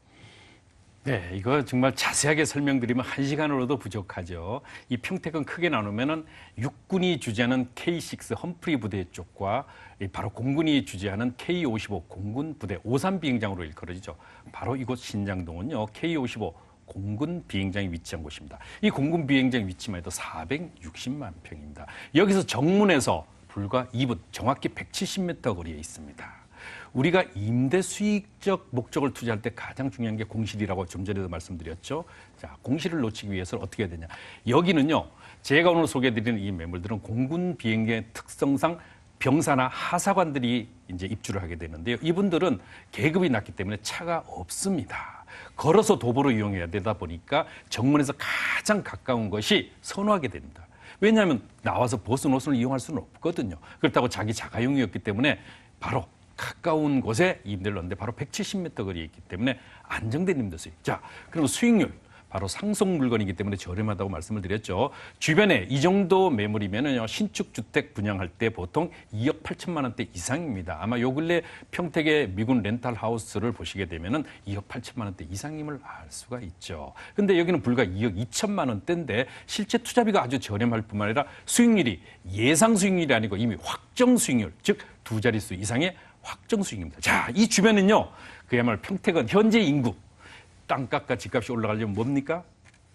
네, 이거 정말 자세하게 설명드리면 1시간으로도 부족하죠. 이 평택은 크게 나누면은 육군이 주재하는 K6 험프리 부대 쪽과 바로 공군이 주재하는 K55 공군 부대 53 비행장으로 일컬어지죠. 바로 이곳 신장동은요, K55 공군 비행장이 위치한 곳입니다. 이 공군 비행장 위치만 해도 460만 평입니다. 여기서 정문에서 불과 2분, 정확히 170m 거리에 있습니다. 우리가 임대 수익적 목적을 투자할 때 가장 중요한 게 공실이라고 좀 전에도 말씀드렸죠. 자, 공실을 놓치기 위해서는 어떻게 해야 되냐. 여기는요, 제가 오늘 소개해드리는 이 매물들은 공군 비행장의 특성상 병사나 하사관들이 이제 입주를 하게 되는데요. 이분들은 계급이 낮기 때문에 차가 없습니다. 걸어서 도보로 이용해야 되다 보니까 정문에서 가장 가까운 것이 선호하게 됩니다. 왜냐하면 나와서 벗은 옷을 이용할 수는 없거든요. 그렇다고 자기 자가용이었기 때문에 바로 가까운 곳에 임대를 넣는데 바로 170m 거리에 있기 때문에 안정된 임대 수익. 자, 그리고 수익률. 바로 상속 물건이기 때문에 저렴하다고 말씀을 드렸죠. 주변에 이 정도 매물이면은요, 신축 주택 분양할 때 보통 2억 8천만 원대 이상입니다. 아마 요 근래 평택의 미군 렌탈 하우스를 보시게 되면은 2억 8천만 원대 이상임을 알 수가 있죠. 근데 여기는 불과 2억 2천만 원대인데 실제 투자비가 아주 저렴할 뿐만 아니라 수익률이 예상 수익률이 아니고 이미 확정 수익률, 즉 두 자릿수 이상의 확정 수익입니다. 자, 이 주변은요, 그야말로 평택은 현재 인구, 땅값과 집값이 올라가려면 뭡니까?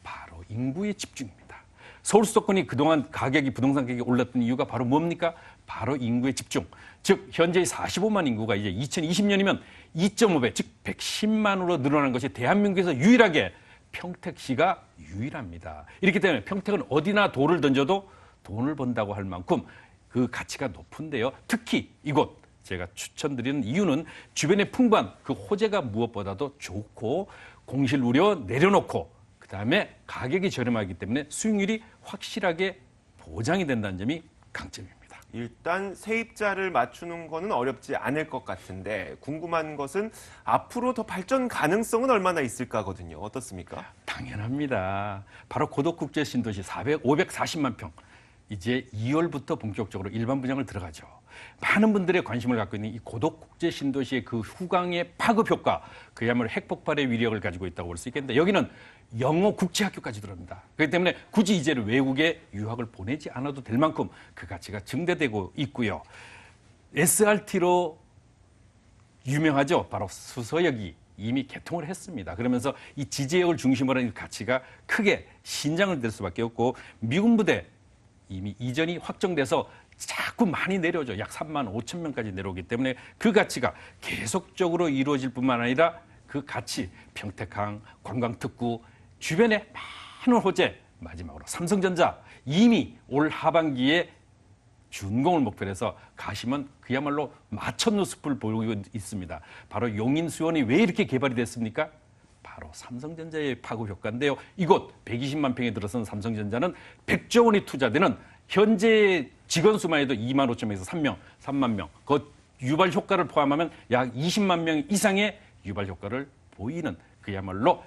바로 인구의 집중입니다. 서울 수도권이 그동안 부동산 가격이 올랐던 이유가 바로 뭡니까? 바로 인구의 집중. 즉 현재 45만 인구가 이제 2020년이면 2.5배, 즉 110만으로 늘어난 것이 대한민국에서 유일하게 평택시가 유일합니다. 이렇기 때문에 평택은 어디나 돌을 던져도 돈을 번다고 할 만큼 그 가치가 높은데요. 특히 이곳 제가 추천드리는 이유는 주변의 풍부한 그 호재가 무엇보다도 좋고 공실 우려 내려놓고 그다음에 가격이 저렴하기 때문에 수익률이 확실하게 보장이 된다는 점이 강점입니다.
일단 세입자를 맞추는 거는 어렵지 않을 것 같은데 궁금한 것은 앞으로 더 발전 가능성은 얼마나 있을까거든요. 어떻습니까?
당연합니다. 바로 고덕국제 신도시 540만 평. 이제 2월부터 본격적으로 일반 분양을 들어가죠. 많은 분들의 관심을 갖고 있는 이 고덕국제 신도시의 그 후광의 파급 효과, 그야말로 핵폭발의 위력을 가지고 있다고 볼 수 있겠는데 여기는 영어 국제학교까지 들어옵니다. 그렇기 때문에 굳이 이제는 외국에 유학을 보내지 않아도 될 만큼 그 가치가 증대되고 있고요. SRT로 유명하죠. 바로 수서역이 이미 개통을 했습니다. 그러면서 이 지제역을 중심으로 하는 가치가 크게 신장을 될 수밖에 없고 미군 부대 이미 이전이 확정돼서 자꾸 많이 내려오죠. 약 3만 5천 명까지 내려오기 때문에 그 가치가 계속적으로 이루어질 뿐만 아니라 그 가치, 평택항, 관광특구, 주변에 많은 호재, 마지막으로 삼성전자 이미 올 하반기에 준공을 목표로 해서 가시면 그야말로 마천루 숲을 보이고 있습니다. 바로 용인수원이 왜 이렇게 개발이 됐습니까? 바로 삼성전자의 파급 효과인데요. 이곳 120만 평에 들어선 삼성전자는 100조 원이 투자되는 현재 직원 수만 해도 2만 5천 명에서 3만 명. 그 유발 효과를 포함하면 약 20만 명 이상의 유발 효과를 보이는 그야말로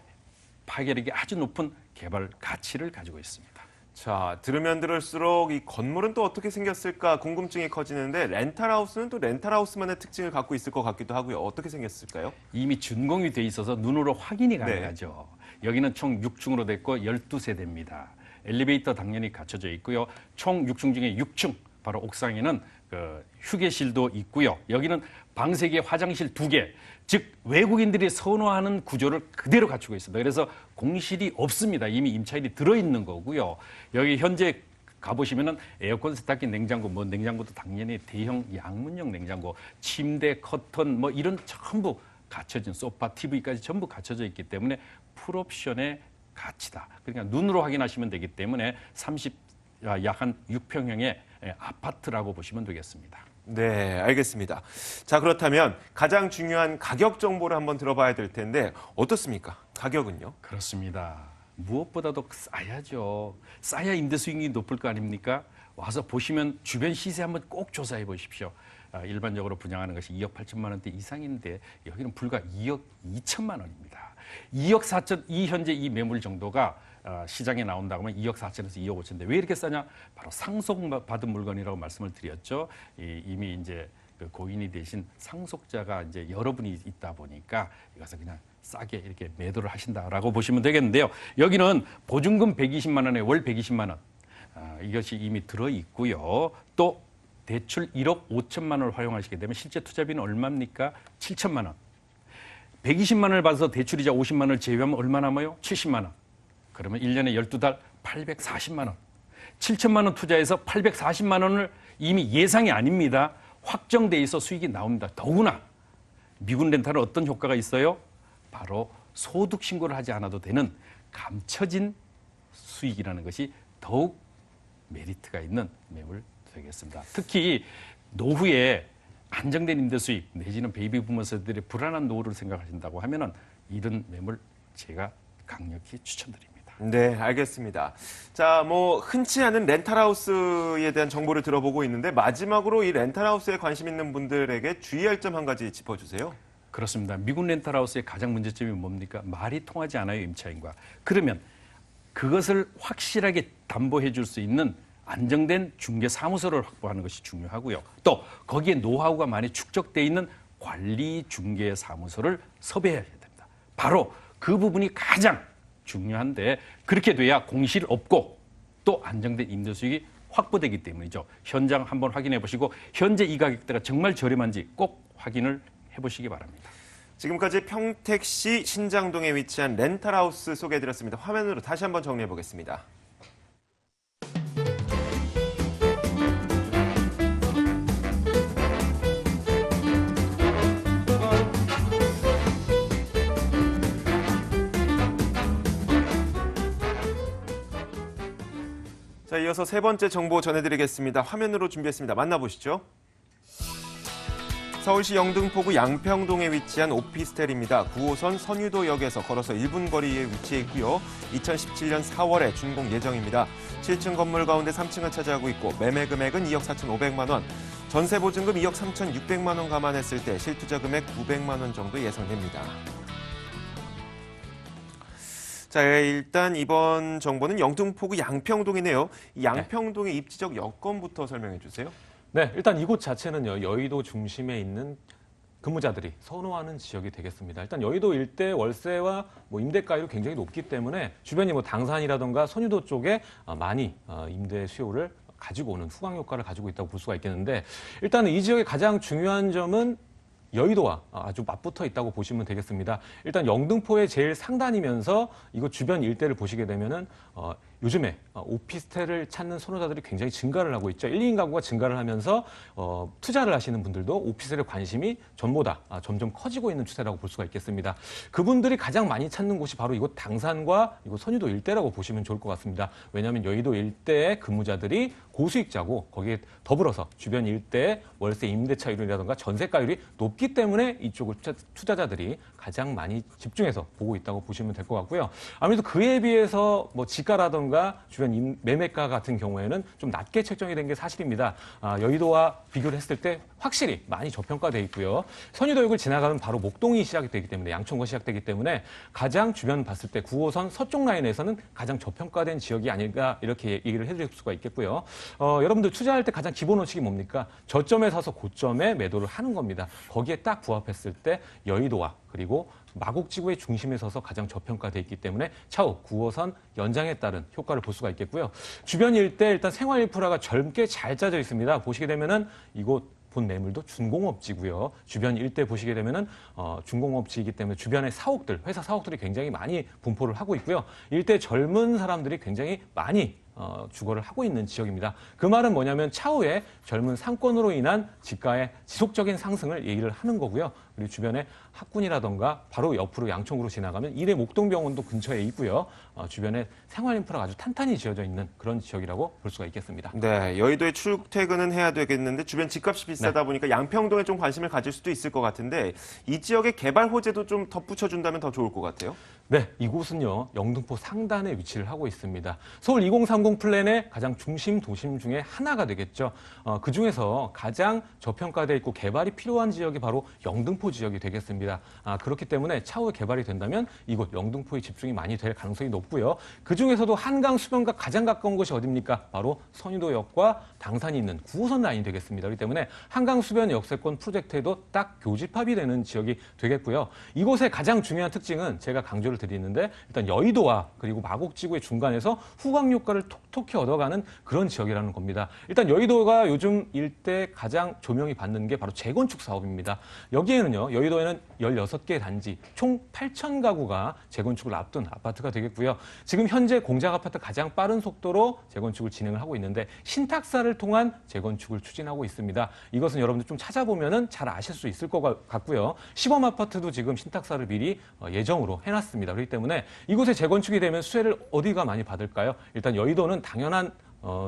파괴력이 아주 높은 개발 가치를 가지고 있습니다.
자, 들으면 들을수록 이 건물은 또 어떻게 생겼을까 궁금증이 커지는데 렌탈하우스는 또 렌탈하우스만의 특징을 갖고 있을 것 같기도 하고요. 어떻게 생겼을까요?
이미 준공이 돼 있어서 눈으로 확인이 가능하죠. 여기는 총 6층으로 됐고 12세대입니다. 엘리베이터 당연히 갖춰져 있고요. 총 6층 중에 6층 바로 옥상에는 그 휴게실도 있고요. 여기는 방 3개, 화장실 2개. 즉 외국인들이 선호하는 구조를 그대로 갖추고 있습니다. 그래서 공실이 없습니다. 이미 임차인이 들어있는 거고요. 여기 현재 가보시면은 에어컨, 세탁기, 냉장고, 뭐 냉장고도 당연히 대형 양문형 냉장고, 침대, 커튼 뭐 이런 전부 갖춰진 소파, TV까지 전부 갖춰져 있기 때문에 풀옵션의 가치다. 그러니까 눈으로 확인하시면 되기 때문에 약 한 6평형의 아파트라고 보시면 되겠습니다.
네, 알겠습니다. 자, 그렇다면 가장 중요한 가격 정보를 한번 들어봐야 될 텐데 어떻습니까? 가격은요?
그렇습니다. 무엇보다도 싸야죠. 싸야 임대 수익이 높을 거 아닙니까? 와서 보시면 주변 시세 한번 꼭 조사해 보십시오. 일반적으로 분양하는 것이 2억 8천만 원대 이상인데 여기는 불과 2억 2천만 원입니다. 2억 4천, 이 현재 이 매물 정도가 시장에 나온다고 하면 2억 4천에서 2억 5천인데 왜 이렇게 싸냐? 바로 상속받은 물건이라고 말씀을 드렸죠. 이미 이제 그 고인이 되신 상속자가 이제 여러분이 있다 보니까 이것을 그냥 싸게 이렇게 매도를 하신다라고 보시면 되겠는데요. 여기는 보증금 120만 원에 월 120만 원. 이것이 이미 들어 있고요. 또 대출 1억 5천만 원을 활용하시게 되면 실제 투자비는 얼마입니까? 7천만 원. 120만 원을 받아서 대출이자 50만 원을 제외하면 얼마 남아요? 70만 원. 그러면 1년에 12달 840만 원. 7천만 원 투자해서 840만 원을 이미 예상이 아닙니다. 확정돼 있어 수익이 나옵니다. 더구나 미군 렌탈은 어떤 효과가 있어요? 바로 소득 신고를 하지 않아도 되는 감춰진 수익이라는 것이 더욱 메리트가 있는 매물 되겠습니다. 특히 노후에 안정된 임대 수익 내지는 베이비 부머 세대들의 불안한 노후를 생각하신다고 하면은 이런 매물 제가 강력히 추천드립니다.
네, 알겠습니다. 자, 뭐 흔치 않은 렌탈하우스에 대한 정보를 들어보고 있는데 마지막으로 이 렌탈하우스에 관심 있는 분들에게 주의할 점 한 가지 짚어주세요.
그렇습니다. 미국 렌탈하우스의 가장 문제점이 뭡니까? 말이 통하지 않아요, 임차인과. 그러면 그것을 확실하게 담보해 줄 수 있는 안정된 중개사무소를 확보하는 것이 중요하고요. 또 거기에 노하우가 많이 축적돼 있는 관리 중개사무소를 섭외해야 됩니다. 바로 그 부분이 가장 중요한데 그렇게 돼야 공실 없고 또 안정된 임대 수익이 확보되기 때문이죠. 현장 한번 확인해 보시고 현재 이 가격대가 정말 저렴한지 꼭 확인을 해보시기 바랍니다.
지금까지 평택시 신장동에 위치한 렌탈하우스 소개해드렸습니다. 화면으로 다시 한번 정리해 보겠습니다. 자, 이어서 세 번째 정보 전해드리겠습니다. 화면으로 준비했습니다. 만나보시죠. 서울시 영등포구 양평동에 위치한 오피스텔입니다. 9호선 선유도역에서 걸어서 1분 거리에 위치해 있고요. 2017년 4월에 준공 예정입니다. 7층 건물 가운데 3층을 차지하고 있고 매매 금액은 2억 4,500만 원, 전세 보증금 2억 3,600만 원 감안했을 때 실투자 금액 900만 원 정도 예상됩니다. 자, 일단 이번 정보는 영등포구 양평동이네요. 이 양평동의 입지적 여건부터 설명해 주세요.
네, 일단 이곳 자체는요, 여의도 중심에 있는 근무자들이 선호하는 지역이 되겠습니다. 일단 여의도 일대 월세와 임대가율이 굉장히 높기 때문에 주변이 당산이라든가 선유도 쪽에 많이 임대 수요를 가지고 오는 후광 효과를 가지고 있다고 볼 수가 있겠는데, 일단은 이 지역의 가장 중요한 점은 여의도와 아주 맞붙어 있다고 보시면 되겠습니다. 일단 영등포의 제일 상단이면서 이곳 주변 일대를 보시게 되면은 요즘에 오피스텔을 찾는 선호자들이 굉장히 증가를 하고 있죠. 1, 2인 가구가 증가를 하면서 투자를 하시는 분들도 오피스텔에 관심이 전보다 점점 커지고 있는 추세라고 볼 수가 있겠습니다. 그분들이 가장 많이 찾는 곳이 바로 이곳 당산과 이곳 선유도 일대라고 보시면 좋을 것 같습니다. 왜냐하면 여의도 일대의 근무자들이 고수익자고 거기에 더불어서 주변 일대의 월세 임대차율이라든가 전세가율이 높기 때문에 이쪽을 투자자들이 가장 많이 집중해서 보고 있다고 보시면 될 것 같고요. 아무래도 그에 비해서 지가라든가 주변 매매가 같은 경우에는 좀 낮게 책정이 된 게 사실입니다. 여의도와 비교를 했을 때 확실히 많이 저평가돼 있고요. 선유도역을 지나가면 바로 목동이 시작이 되기 때문에 양천구가 시작되기 때문에 가장 주변 봤을 때 9호선 서쪽 라인에서는 가장 저평가된 지역이 아닐까 이렇게 얘기를 해드릴 수가 있겠고요. 여러분들 투자할 때 가장 기본 원칙이 뭡니까? 저점에 사서 고점에 매도를 하는 겁니다. 거기에 딱 부합했을 때 여의도와 그리고 마곡지구의 중심에 서서 가장 저평가돼 있기 때문에 차후 9호선 연장에 따른 효과를 볼 수가 있겠고요. 주변 일대 일단 생활 인프라가 젊게 잘 짜져 있습니다. 보시게 되면은 이곳 본 매물도 준공업지고요. 주변 일대 보시게 되면은 준공업지이기 때문에 주변의 사옥들, 회사 사옥들이 굉장히 많이 분포를 하고 있고요. 일대 젊은 사람들이 굉장히 많이 주거를 하고 있는 지역입니다. 그 말은 뭐냐면 차후에 젊은 상권으로 인한 지가의 지속적인 상승을 얘기를 하는 거고요. 그리고 주변에 학군이라던가 바로 옆으로 양천구로 지나가면 이대 목동병원도 근처에 있고요. 주변에 생활 인프라가 아주 탄탄히 지어져 있는 그런 지역이라고 볼 수가 있겠습니다.
네, 여의도에 출퇴근은 해야 되겠는데 주변 집값이 비싸다 보니까 양평동에 좀 관심을 가질 수도 있을 것 같은데 이 지역의 개발 호재도 좀 덧붙여준다면 더 좋을 것 같아요.
네, 이곳은요 영등포 상단에 위치를 하고 있습니다. 서울 2030 플랜의 가장 중심 도심 중에 하나가 되겠죠. 그 중에서 가장 저평가돼 있고 개발이 필요한 지역이 바로 영등포 지역이 되겠습니다. 그렇기 때문에 차후에 개발이 된다면 이곳 영등포에 집중이 많이 될 가능성이 높고요. 그 중에서도 한강 수변과 가장 가까운 곳이 어디입니까? 바로 선유도역과 당산이 있는 9호선 라인이 되겠습니다. 그렇기 때문에 한강 수변 역세권 프로젝트에도 딱 교집합이 되는 지역이 되겠고요. 이곳의 가장 중요한 특징은 제가 강조를 드리는데 일단 여의도와 그리고 마곡지구의 중간에서 후광 효과를 톡톡히 얻어가는 그런 지역이라는 겁니다. 일단 여의도가 요즘 일대 가장 조명이 받는 게 바로 재건축 사업입니다. 여기에는요, 여의도에는 16개 단지, 총 8천 가구가 재건축을 앞둔 아파트가 되겠고요. 지금 현재 공작 아파트 가장 빠른 속도로 재건축을 진행을 하고 있는데 신탁사를 통한 재건축을 추진하고 있습니다. 이것은 여러분들 좀 찾아보면은 잘 아실 수 있을 것 같고요. 시범 아파트도 지금 신탁사를 미리 예정으로 해놨습니다. 그렇기 때문에 이곳에 재건축이 되면 수혜를 어디가 많이 받을까요? 일단 여의도는 당연한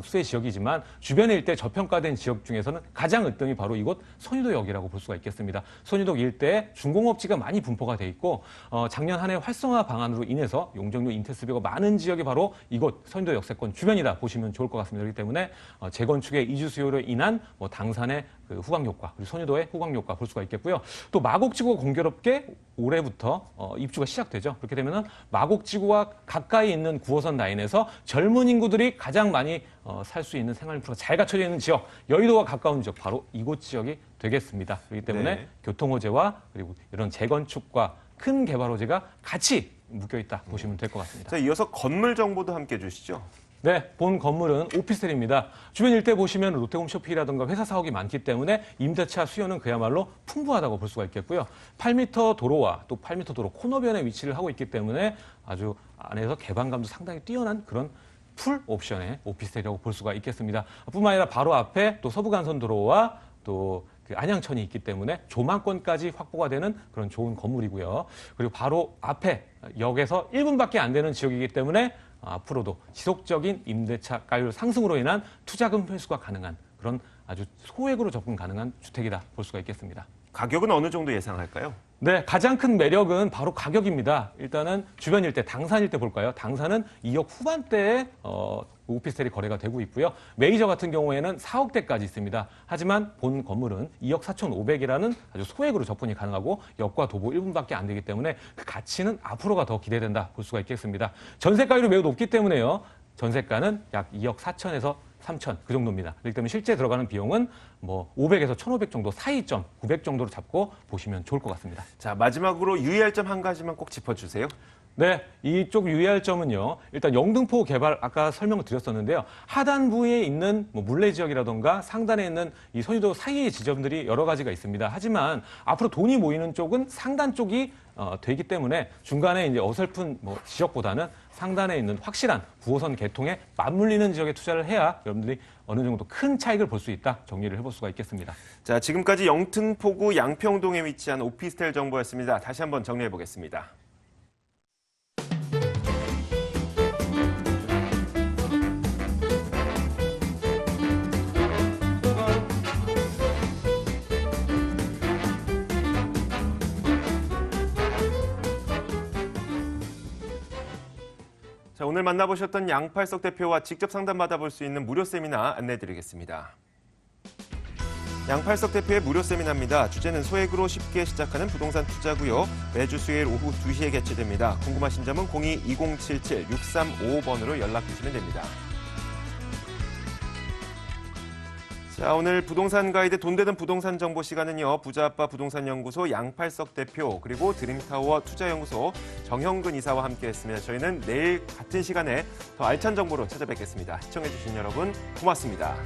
수혜 지역이지만 주변의 일대 저평가된 지역 중에서는 가장 으뜸이 바로 이곳 선유도역이라고 볼 수가 있겠습니다. 선유도 일대에 중공업지가 많이 분포가 돼 있고 작년 한 해 활성화 방안으로 인해서 용적률 인테스비가 많은 지역이 바로 이곳 선유도 역세권 주변이다 보시면 좋을 것 같습니다. 그렇기 때문에 재건축의 이주 수요로 인한 당산의 그 후광 효과, 그리고 선유도의 후광 효과 볼 수가 있겠고요. 또 마곡지구가 공교롭게 올해부터 입주가 시작되죠. 그렇게 되면은 마곡지구와 가까이 있는 9호선 라인에서 젊은 인구들이 가장 많이 살 수 있는 생활 인프라가 잘 갖춰져 있는 지역, 여의도와 가까운 지역, 바로 이곳 지역이 되겠습니다. 그렇기 때문에
네.
교통 호재와 그리고 이런 재건축과 큰 개발 호재가 같이 묶여 있다 보시면 될 것 같습니다.
자, 이어서 건물 정보도 함께 주시죠.
네, 본 건물은 오피스텔입니다. 주변 일대 보시면 롯데홈 쇼핑이라든가 회사 사옥이 많기 때문에 임대차 수요는 그야말로 풍부하다고 볼 수가 있겠고요. 8m 도로와 또 8m 도로 코너변에 위치를 하고 있기 때문에 아주 안에서 개방감도 상당히 뛰어난 그런 풀 옵션의 오피스텔이라고 볼 수가 있겠습니다. 뿐만 아니라 바로 앞에 또 서부간선도로와 또 그 안양천이 있기 때문에 조망권까지 확보가 되는 그런 좋은 건물이고요. 그리고 바로 앞에 역에서 1분밖에 안 되는 지역이기 때문에 앞으로도 지속적인 임대차가율 상승으로 인한 투자금 회수가 가능한 그런 아주 소액으로 접근 가능한 주택이다 볼 수가 있겠습니다.
가격은 어느 정도 예상할까요?
네, 가장 큰 매력은 바로 가격입니다. 일단은 주변 일대, 당산 일대 볼까요? 당산은 2억 후반대에 오피스텔이 거래가 되고 있고요. 메이저 같은 경우에는 4억대까지 있습니다. 하지만 본 건물은 2억 4,500이라는 아주 소액으로 접근이 가능하고 역과 도보 1분밖에 안 되기 때문에 그 가치는 앞으로가 더 기대된다 볼 수가 있겠습니다. 전세가율이 매우 높기 때문에요. 전세가는 약 2억 4천에서 3천 그 정도입니다. 그렇기 때문에 실제 들어가는 비용은 뭐 500에서 1,500 정도 사이점, 900 정도로 잡고 보시면 좋을 것 같습니다.
자, 마지막으로 유의할 점 한 가지만 꼭 짚어주세요.
네, 이쪽 유의할 점은요. 일단 영등포 개발 아까 설명을 드렸었는데요. 하단부에 있는 뭐 물레 지역이라던가 상단에 있는 이 선유도 사이의 지점들이 여러 가지가 있습니다. 하지만 앞으로 돈이 모이는 쪽은 상단 쪽이 되기 때문에 중간에 이제 어설픈 뭐 지역보다는 상단에 있는 확실한 9호선 개통에 맞물리는 지역에 투자를 해야 여러분들이 어느 정도 큰 차익을 볼 수 있다 정리를 해볼 수가 있겠습니다.
자, 지금까지 영등포구 양평동에 위치한 오피스텔 정보였습니다. 다시 한번 정리해 보겠습니다. 자, 오늘 만나보셨던 양팔석 대표와 직접 상담 받아볼 수 있는 무료 세미나 안내드리겠습니다. 양팔석 대표의 무료 세미나입니다. 주제는 소액으로 쉽게 시작하는 부동산 투자고요. 매주 수요일 오후 2시에 개최됩니다. 궁금하신 점은 02-2077-6355번으로 연락 주시면 됩니다. 자, 오늘 부동산 가이드 돈 되는 부동산 정보 시간은요. 부자아빠 부동산연구소 양팔석 대표 그리고 드림타워 투자연구소 정형근 이사와 함께했습니다. 저희는 내일 같은 시간에 더 알찬 정보로 찾아뵙겠습니다. 시청해주신 여러분 고맙습니다.